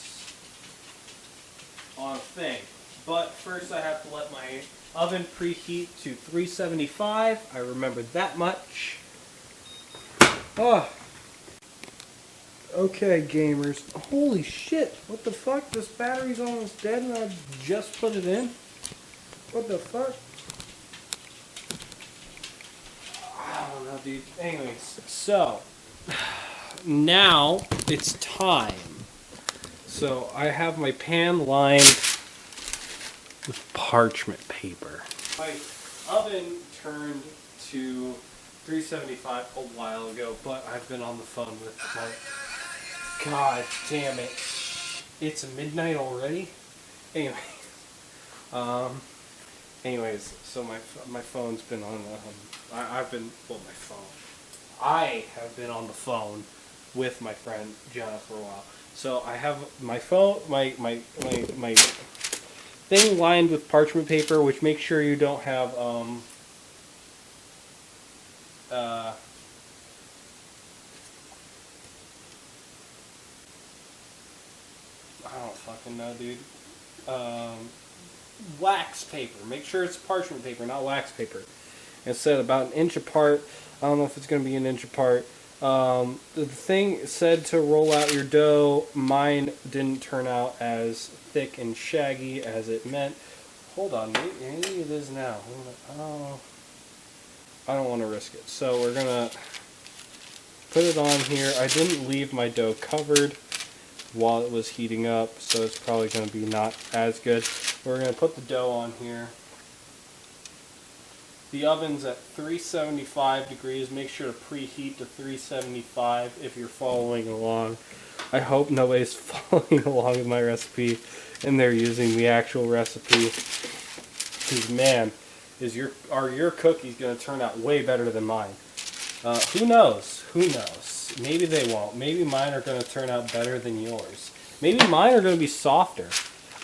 Speaker 1: on a thing. But first I have to let my oven preheat to 375. I remembered that much. Oh. Okay, gamers. Holy shit. What the fuck? This battery's almost dead and I just put it in? What the fuck? I don't know, dude. Anyways, so now it's time. So I have my pan lined with parchment paper. My oven turned to 375 a while ago, but I've been on the phone with my... God damn it. It's midnight already? Anyway. Anyways, so my phone's been on the... I've been... Well, my phone. I have been on the phone with my friend Jenna for a while. So I have my phone, my thing lined with parchment paper, which makes sure you don't have I don't fucking know, dude. Wax paper. Make sure it's parchment paper, not wax paper. It said about an inch apart. I don't know if it's going to be an inch apart. The thing said to roll out your dough. Mine didn't turn out as thick and shaggy as it meant. Hold on, maybe it is now. Oh, I don't want to risk it. So we're going to put it on here. I didn't leave my dough covered while it was heating up, so it's probably going to be not as good. We're going to put the dough on here. The oven's at 375 degrees. Make sure to preheat to 375 if you're following along. I hope nobody's following along with my recipe and they're using the actual recipe. Because man, are your cookies going to turn out way better than mine? Who knows? Who knows? Maybe they won't. Maybe mine are going to turn out better than yours. Maybe mine are going to be softer.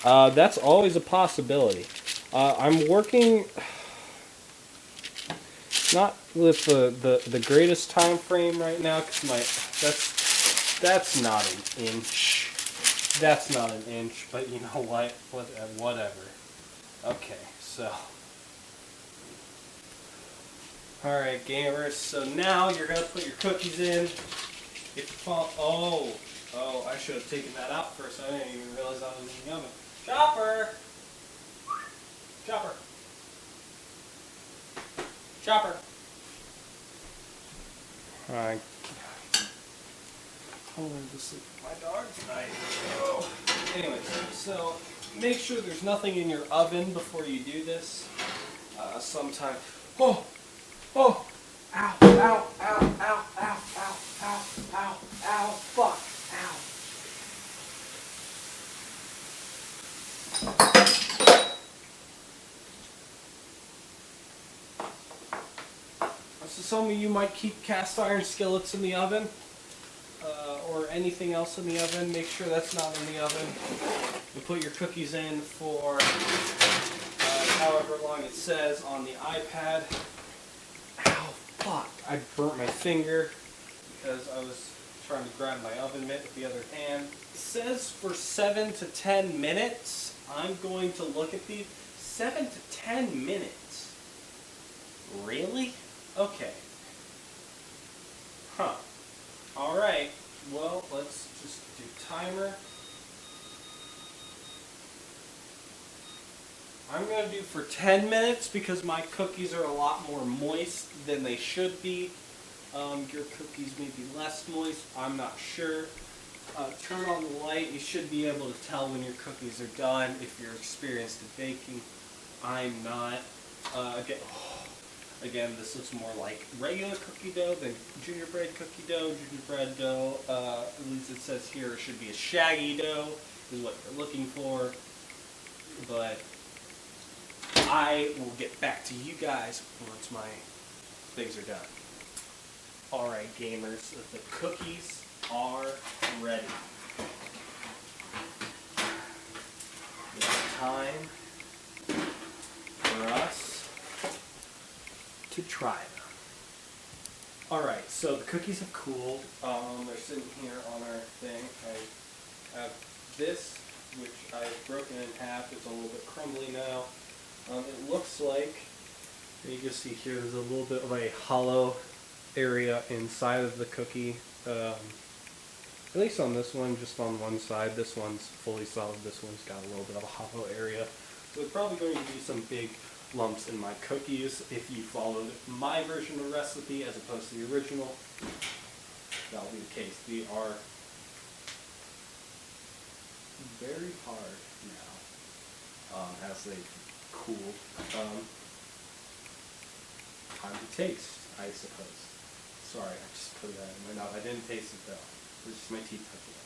Speaker 1: That's always a possibility. I'm working not with the greatest time frame right now, because that's not an inch. That's not an inch, but you know what? Whatever. Okay, so. Alright, gamers, so now you're going to put your cookies in. If you fall, oh, I should have taken that out first. I didn't even realize I was in the oven. Chopper! Chopper! Chopper! Alright. I'm going to sleep with my dog tonight. Oh. Anyways, so make sure there's nothing in your oven before you do this. Sometimes... Oh! Ow, ow, ow, ow, ow, ow, ow, ow, ow, fuck, ow. So some of you might keep cast iron skillets in the oven, or anything else in the oven. Make sure that's not in the oven. You put your cookies in for however long it says on the iPad. Ow, fuck. I burnt my finger because I was trying to grab my oven mitt with the other hand. It says for 7 to 10 minutes. I'm going to look at these. 7 to 10 minutes? Really? Okay. Huh. Alright. Well, let's just do timer. I'm going to do for 10 minutes because my cookies are a lot more moist than they should be. Your cookies may be less moist. I'm not sure. Turn on the light. You should be able to tell when your cookies are done if you're experienced at baking. I'm not. Again, this looks more like regular cookie dough than gingerbread cookie dough. Gingerbread dough, at least it says here, it should be a shaggy dough, is what you're looking for. But I will get back to you guys once my things are done. Alright, gamers, the cookies are ready. It's time for us to try them. Alright, so the cookies have cooled. They're sitting here on our thing. I have this, which I've broken in half. It's a little bit crumbly now. It looks like, you can see here, there's a little bit of a hollow area inside of the cookie. At least on this one, just on one side. This one's fully solid. This one's got a little bit of a hollow area. So there's probably going to be some big lumps in my cookies if you followed my version of the recipe as opposed to the original. That'll be the case. They are very hard now as they cool. Time to taste, I suppose. Sorry, I just put that in my mouth. I didn't taste it though. It was just my teeth touching it.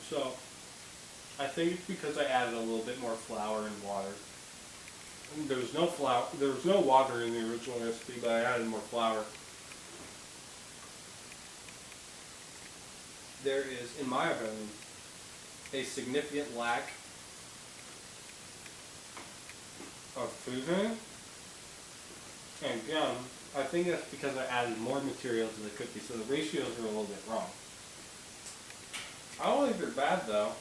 Speaker 1: So, I think it's because I added a little bit more flour and water. There was no flour, there was no water in the original recipe, but I added more flour. There is, in my opinion, a significant lack of seasoning. And again, I think that's because I added more material to the cookie, so the ratios are a little bit wrong. I don't think they're bad though.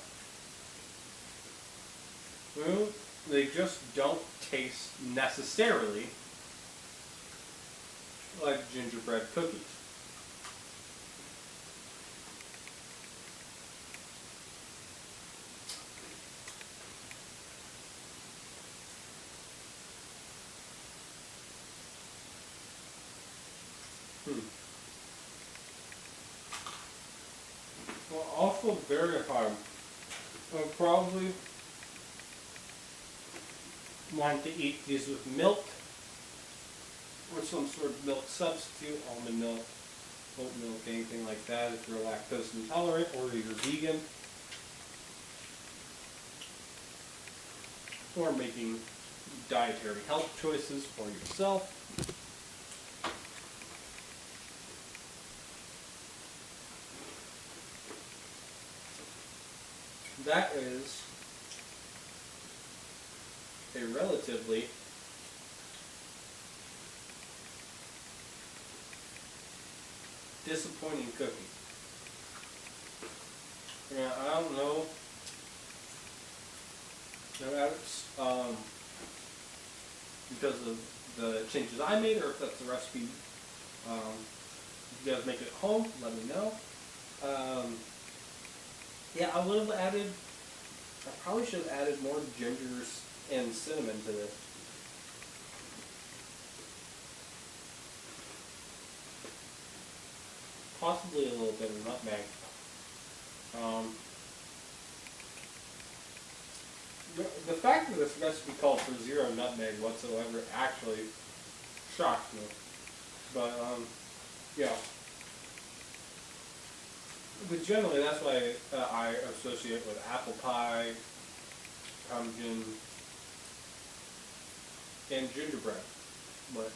Speaker 1: Well, they just don't taste necessarily like gingerbread cookies. Well, also very hard. I'll probably want to eat these with milk or some sort of milk substitute, almond milk, oat milk, anything like that if you're lactose intolerant or you're vegan. Or making dietary health choices for yourself. That is a relatively disappointing cookie. Yeah, I don't know. That's because of the changes I made, or if that's the recipe. If you guys make it at home, let me know. Yeah, I would have added. I probably should have added more gingers and cinnamon to this. Possibly a little bit of nutmeg. Um, the fact that this recipe calls for 0 nutmeg whatsoever actually shocks me. But yeah. But generally, that's why I associate with apple pie, pumpkin, and gingerbread. But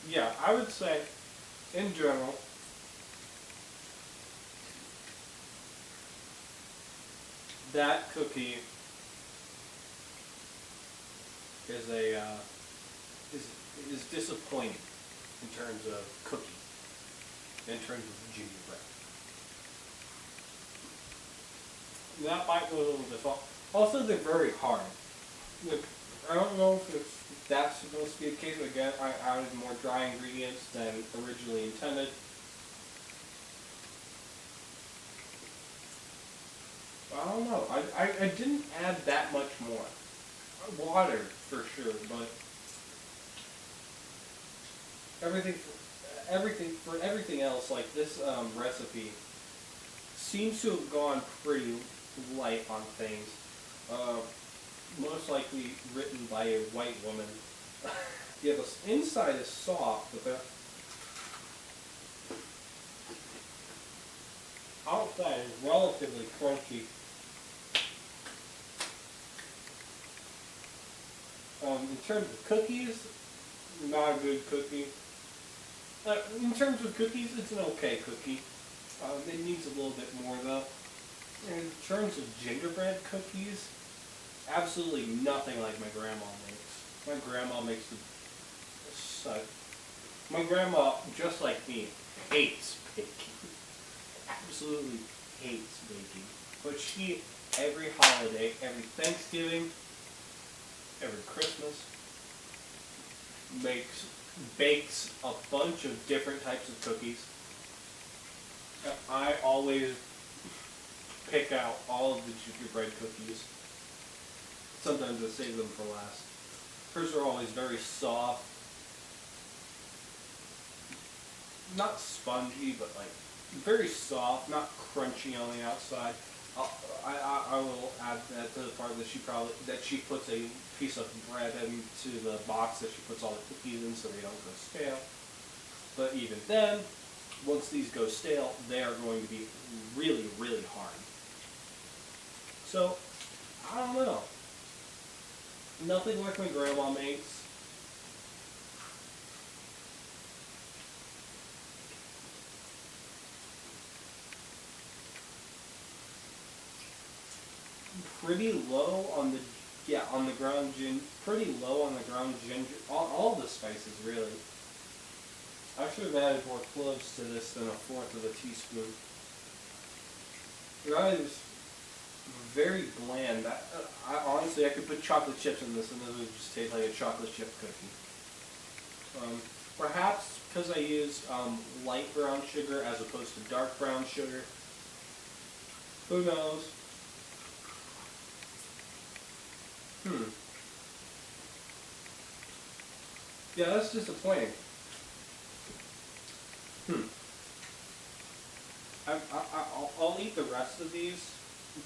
Speaker 1: yeah, I would say, in general, that cookie is a is is disappointing in terms of cookie, in terms of gingerbread. That might go a little bit far. Also, they're very hard. Look, I don't know if that's supposed to be the case. Again, I added more dry ingredients than originally intended. I don't know. I didn't add that much more. Water, for sure, but for everything else, like this recipe, seems to have gone pretty light on things. Uh, Most likely written by a white woman. Yeah, the inside is soft, but the outside is relatively crunchy. In terms of cookies, not a good cookie. In terms of cookies, it's an okay cookie. It needs a little bit more though. In terms of gingerbread cookies, absolutely nothing like my grandma makes. My grandma makes the such. My grandma, just like me, hates baking. Absolutely hates baking. But she, every holiday, every Thanksgiving, every Christmas, bakes a bunch of different types of cookies. I always pick out all of the gingerbread cookies. Sometimes I save them for last. Hers are always very soft. Not spongy, but like very soft, not crunchy on the outside. I will add that to the part that she puts a piece of bread into the box that she puts all the cookies in so they don't go stale. But even then, once these go stale, they are going to be really, really hard. So, I don't know. Nothing like my grandma makes. Pretty low on the pretty low on the ground ginger. All the spices really. I should have added more cloves to this than 1/4 of a teaspoon. That is very bland. Honestly, I could put chocolate chips in this and it would just taste like a chocolate chip cookie. Perhaps because I used light brown sugar as opposed to dark brown sugar. Who knows? Yeah, that's disappointing. I'll eat the rest of these,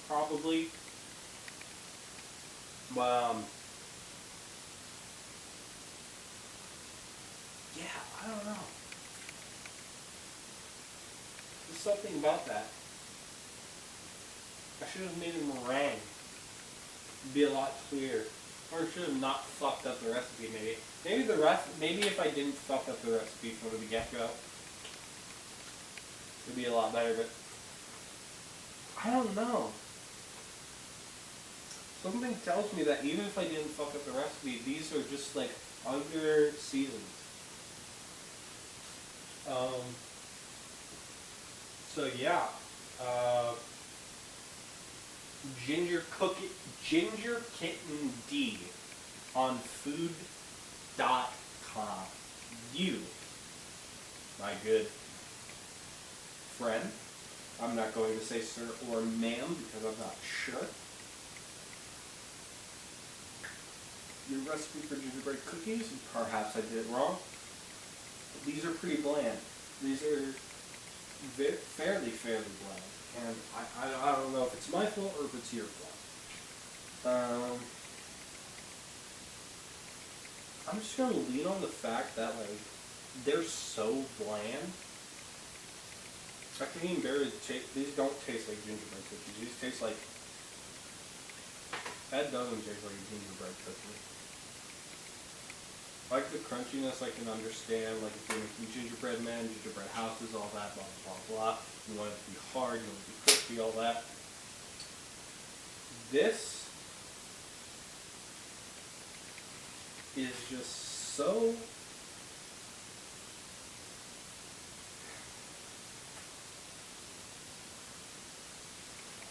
Speaker 1: probably. But, yeah, I don't know. There's something about that. I should have made a meringue. It'd be a lot clearer. Or I should have not fucked up the recipe, maybe. Maybe if I didn't fuck up the recipe from the get-go, it'd be a lot better, but I don't know. Something tells me that even if I didn't fuck up the recipe, these are just like under seasoned. So yeah, gingerkittenD on food.com. food.com. You, my good friend, I'm not going to say sir or ma'am because I'm not sure. Your recipe for gingerbread cookies, perhaps I did it wrong. These are pretty bland. These are fairly bland. And I don't know if it's my fault or if it's your fault. I'm just going to lean on the fact that, like, they're so bland. I can even barely taste, these don't taste like gingerbread cookies. These taste like, that doesn't taste like a gingerbread cookie. Like the crunchiness, I can understand, like if you're making gingerbread men, gingerbread houses, all that, blah, blah, blah. You want it to be hard, you want it to be crispy, all that. This is just so...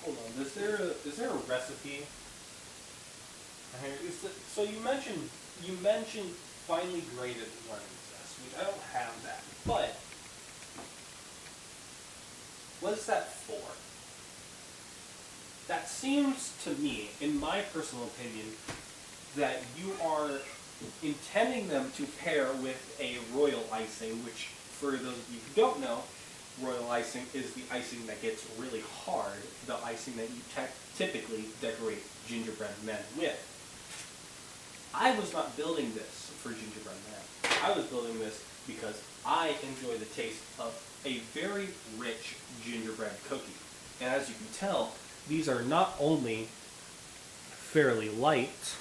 Speaker 1: Hold on, is there a recipe? So you mentioned finely grated lemon zest, which I don't have that. But what is that for? That seems to me, in my personal opinion, that you are intending them to pair with a royal icing, which, for those of you who don't know, royal icing is the icing that gets really hard, the icing that you typically decorate gingerbread men with. I was not building this for gingerbread men. I was building this because I enjoy the taste of a very rich gingerbread cookie. And as you can tell, these are not only fairly light,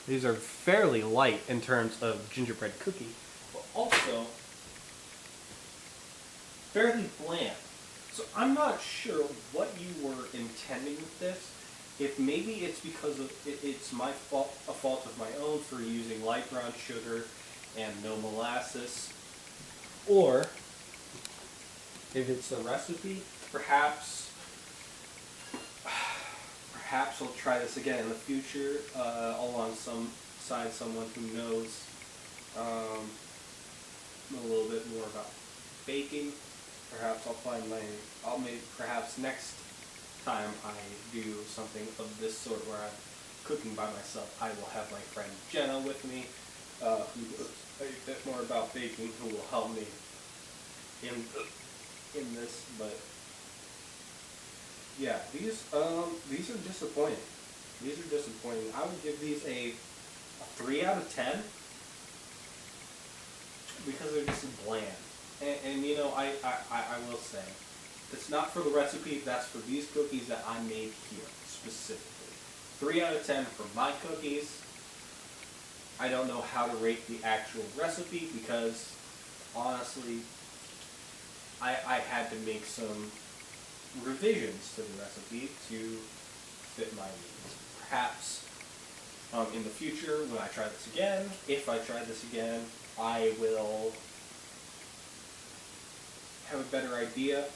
Speaker 1: these are fairly light in terms of gingerbread cookie, but also fairly bland. So I'm not sure what you were intending with this. If maybe it's because of it's my fault, a fault of my own for using light brown sugar and no molasses, or if it's the recipe, perhaps I'll try this again in the future alongside someone who knows a little bit more about baking. Perhaps perhaps next time I do something of this sort where I'm cooking by myself, I will have my friend Jenna with me, who knows a bit more about baking, who will help me in this. But yeah, these are disappointing. These are disappointing. I would give these a 3 out of 10 because they're just bland. And you know, I will say, it's not for the recipe, that's for these cookies that I made here, specifically. 3 out of 10 for my cookies. I don't know how to rate the actual recipe because, honestly, I had to make some revisions to the recipe to fit my needs. Perhaps in the future, when I try this again, if I try this again, I will have a better idea.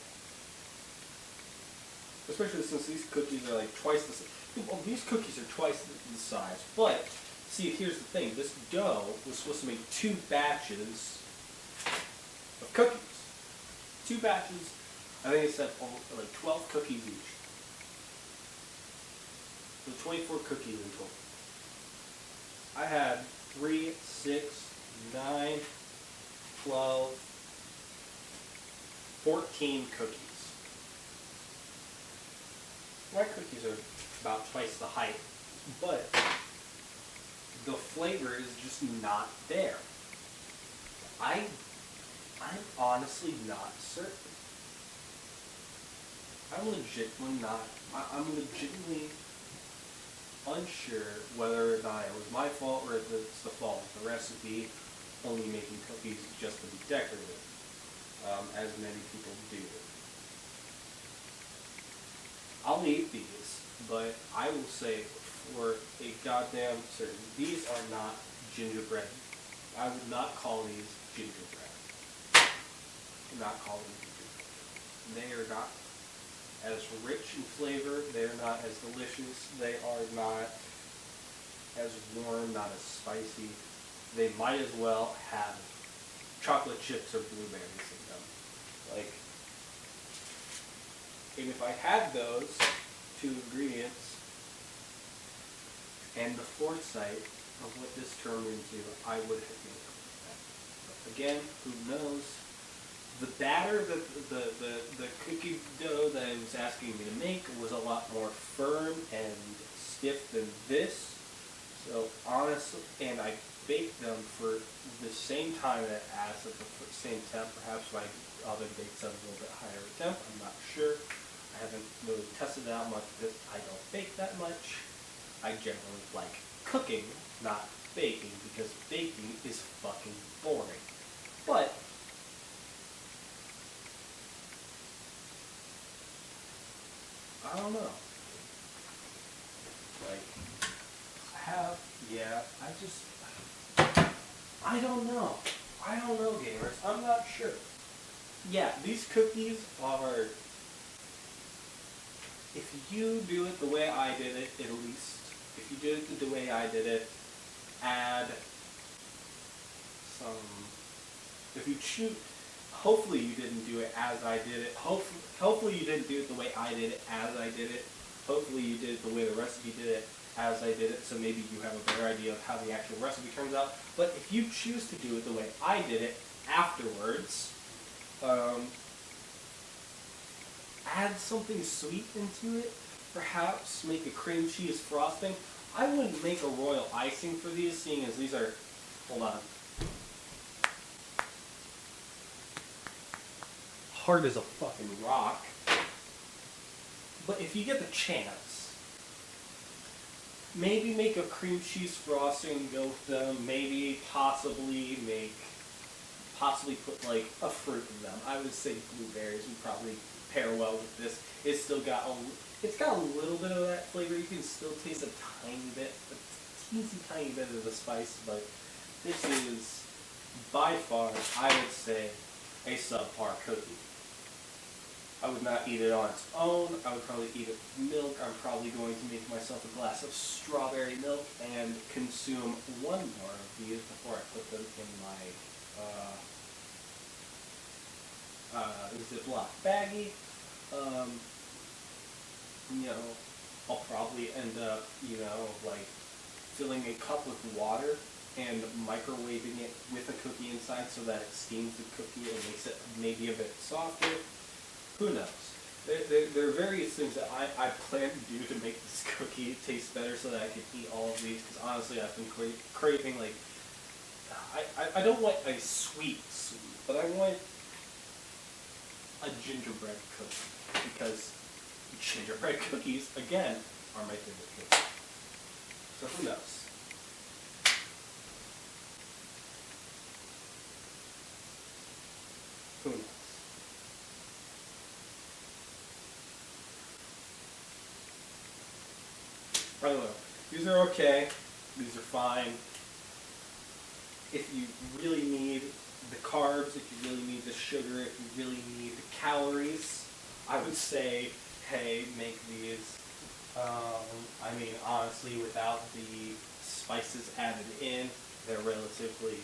Speaker 1: Especially since these cookies are like twice the size. Well, these cookies are twice the size. But, see, here's the thing. This dough was supposed to make 2 batches of cookies. 2 batches, I think it said like 12 cookies each. So 24 cookies in total. I had 3, 6, 9, 12, 14 cookies. My cookies are about twice the height, but the flavor is just not there. I'm honestly not certain. I'm legitimately unsure whether or not it was my fault or if it's the fault of the recipe, only making cookies just to be decorative, as many people do. I'll eat these, but I will say for a goddamn certain, these are not gingerbread. I would not call these gingerbread. I'm not calling them gingerbread. They are not as rich in flavor. They are not as delicious. They are not as warm, not as spicy. They might as well have chocolate chips or blueberries in them. Like, and if I had those two ingredients and the foresight of what this turned into, I would have made it. But again, who knows? The batter, the cookie dough that I was asking me to make was a lot more firm and stiff than this. So honestly, and I baked them for the same time that as at the same temp. Perhaps my oven bakes at a little bit higher temp. I'm not sure. I haven't really tested it out much because I don't bake that much. I generally like cooking, not baking, because baking is fucking boring. But I don't know. Like, I don't know. I don't know, gamers. I'm not sure. Yeah, these cookies are, if you do it the way I did it, at least, if you did it the way I did it, add some, if you choose, hopefully you didn't do it as I did it, hopefully you didn't do it the way I did it as I did it, hopefully you did it the way the recipe did it as I did it, so maybe you have a better idea of how the actual recipe turns out. But if you choose to do it the way I did it afterwards, add something sweet into it, perhaps make a cream cheese frosting. I wouldn't make a royal icing for these, seeing as these are, hold on, hard as a fucking rock. But if you get the chance, maybe make a cream cheese frosting, go with them, maybe possibly put like a fruit in them. I would say blueberries would probably pair well with this. It's got a little bit of that flavor. You can still taste a tiny bit, a teensy tiny bit of the spice, but this is by far, I would say, a subpar cookie. I would not eat it on its own. I would probably eat it with milk. I'm probably going to make myself a glass of strawberry milk and consume one more of these before I put them in my Ziploc baggie. I'll probably end up, like filling a cup with water and microwaving it with a cookie inside so that it steams the cookie and makes it maybe a bit softer. Who knows? There are various things that I plan to do to make this cookie taste better so that I can eat all of these, because honestly I've been craving, like, I don't want a sweet, but I want a gingerbread cookie, because gingerbread cookies, again, are my favorite cookies. So who knows? Who knows? I don't know. These are okay. These are fine. If you really need the carbs, if you really need the sugar, if you really need the calories, I would say, hey, make these. I mean, honestly, without the spices added in, they're relatively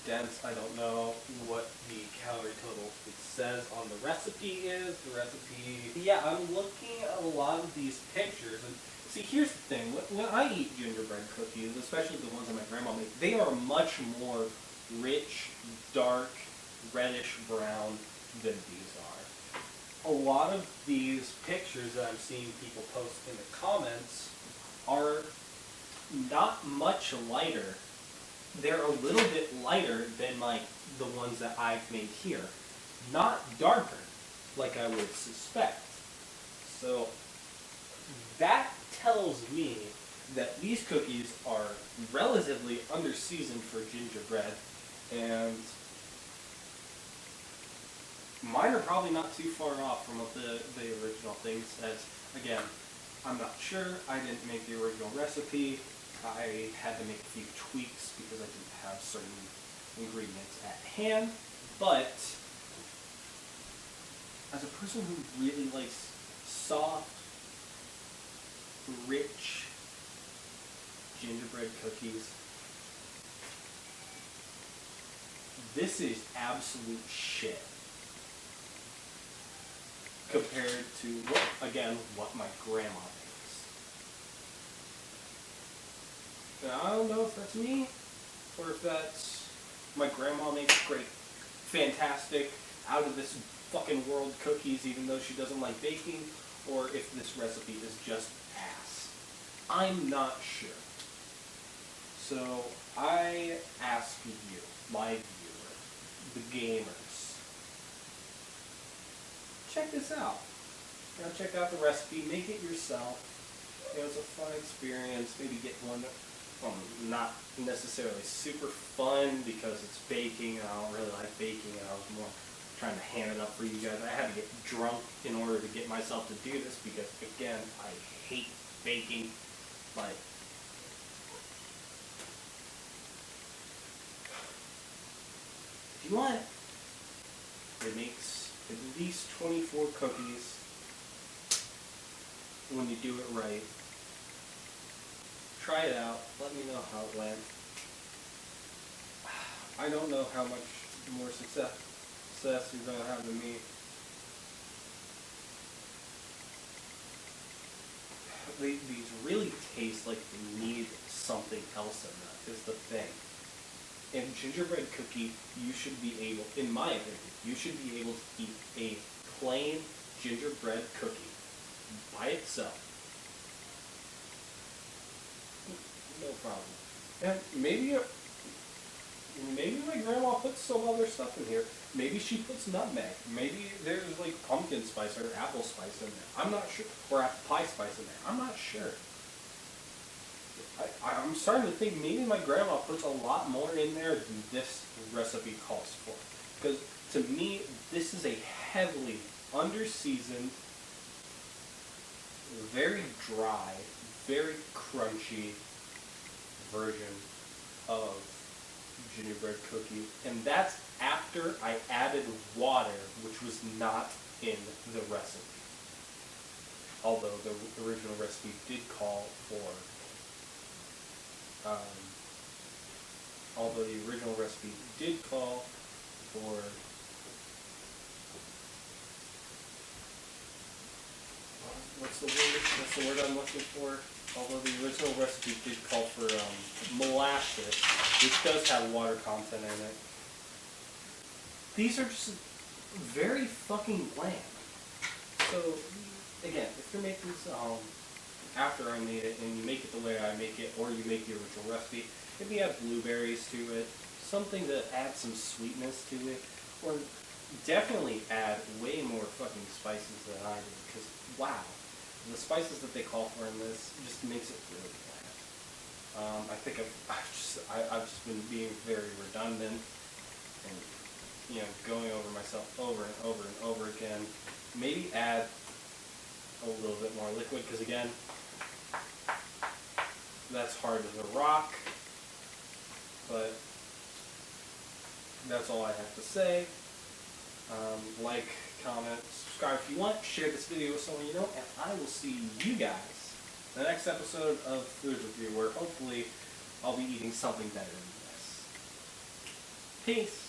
Speaker 1: dense. I don't know what the calorie total it says on the recipe is. Yeah, I'm looking at a lot of these pictures, and see, here's the thing. When I eat gingerbread cookies, especially the ones that my grandma made, they are much more rich, dark, reddish brown than these are. A lot of these pictures that I'm seeing people post in the comments are not much lighter. They're a little bit lighter than the ones that I've made here. Not darker, like I would suspect. So that tells me that these cookies are relatively under-seasoned for gingerbread, and mine are probably not too far off from what the original thing says. Again, I'm not sure. I didn't make the original recipe. I had to make a few tweaks because I didn't have certain ingredients at hand. But as a person who really likes soft, rich, gingerbread cookies. This is absolute shit compared to, what my grandma makes. And I don't know if that's me, or if that's my grandma makes great, fantastic, out of this fucking world cookies even though she doesn't like baking, or if this recipe is just ass. I'm not sure. So I ask you, my viewer, the gamers, check this out. Check out the recipe, make it yourself. It's a fun experience. Maybe get one not necessarily super fun because it's baking and I don't really like baking and I was more trying to hand it up for you guys. I had to get drunk in order to get myself to do this because, again, I hate baking. But if you want, it makes at least 24 cookies when you do it right. Try it out. Let me know how it went. I don't know how much more success you're going to have than me. These really taste like they need something else in them, is the thing. In gingerbread cookie, you should be able, in my opinion, you should be able to eat a plain gingerbread cookie by itself. No problem. And maybe my grandma puts some other stuff in here. Maybe she puts nutmeg. Maybe there's like pumpkin spice or apple spice in there. I'm not sure. Or apple pie spice in there. I'm not sure. I'm starting to think maybe my grandma puts a lot more in there than this recipe calls for. Because to me, this is a heavily under-seasoned, very dry, very crunchy version of gingerbread cookie, and that's after I added water, which was not in the recipe. Although the original recipe did call for, what's the word I'm looking for? Although the original recipe did call for molasses, which does have water content in it. These are just very fucking bland. So, again, if you're making this after I made it, and you make it the way I make it, or you make the original recipe, maybe add blueberries to it, something that adds some sweetness to it, or definitely add way more fucking spices than I do, because, wow. The spices that they call for in this just makes it really bland. I think I've just been being very redundant and going over myself over and over and over again. Maybe add a little bit more liquid because again, that's hard as a rock. But that's all I have to say. Like, comment, subscribe if you want, share this video with someone you know, and I will see you guys in the next episode of Food Review, where hopefully I'll be eating something better than this. Peace!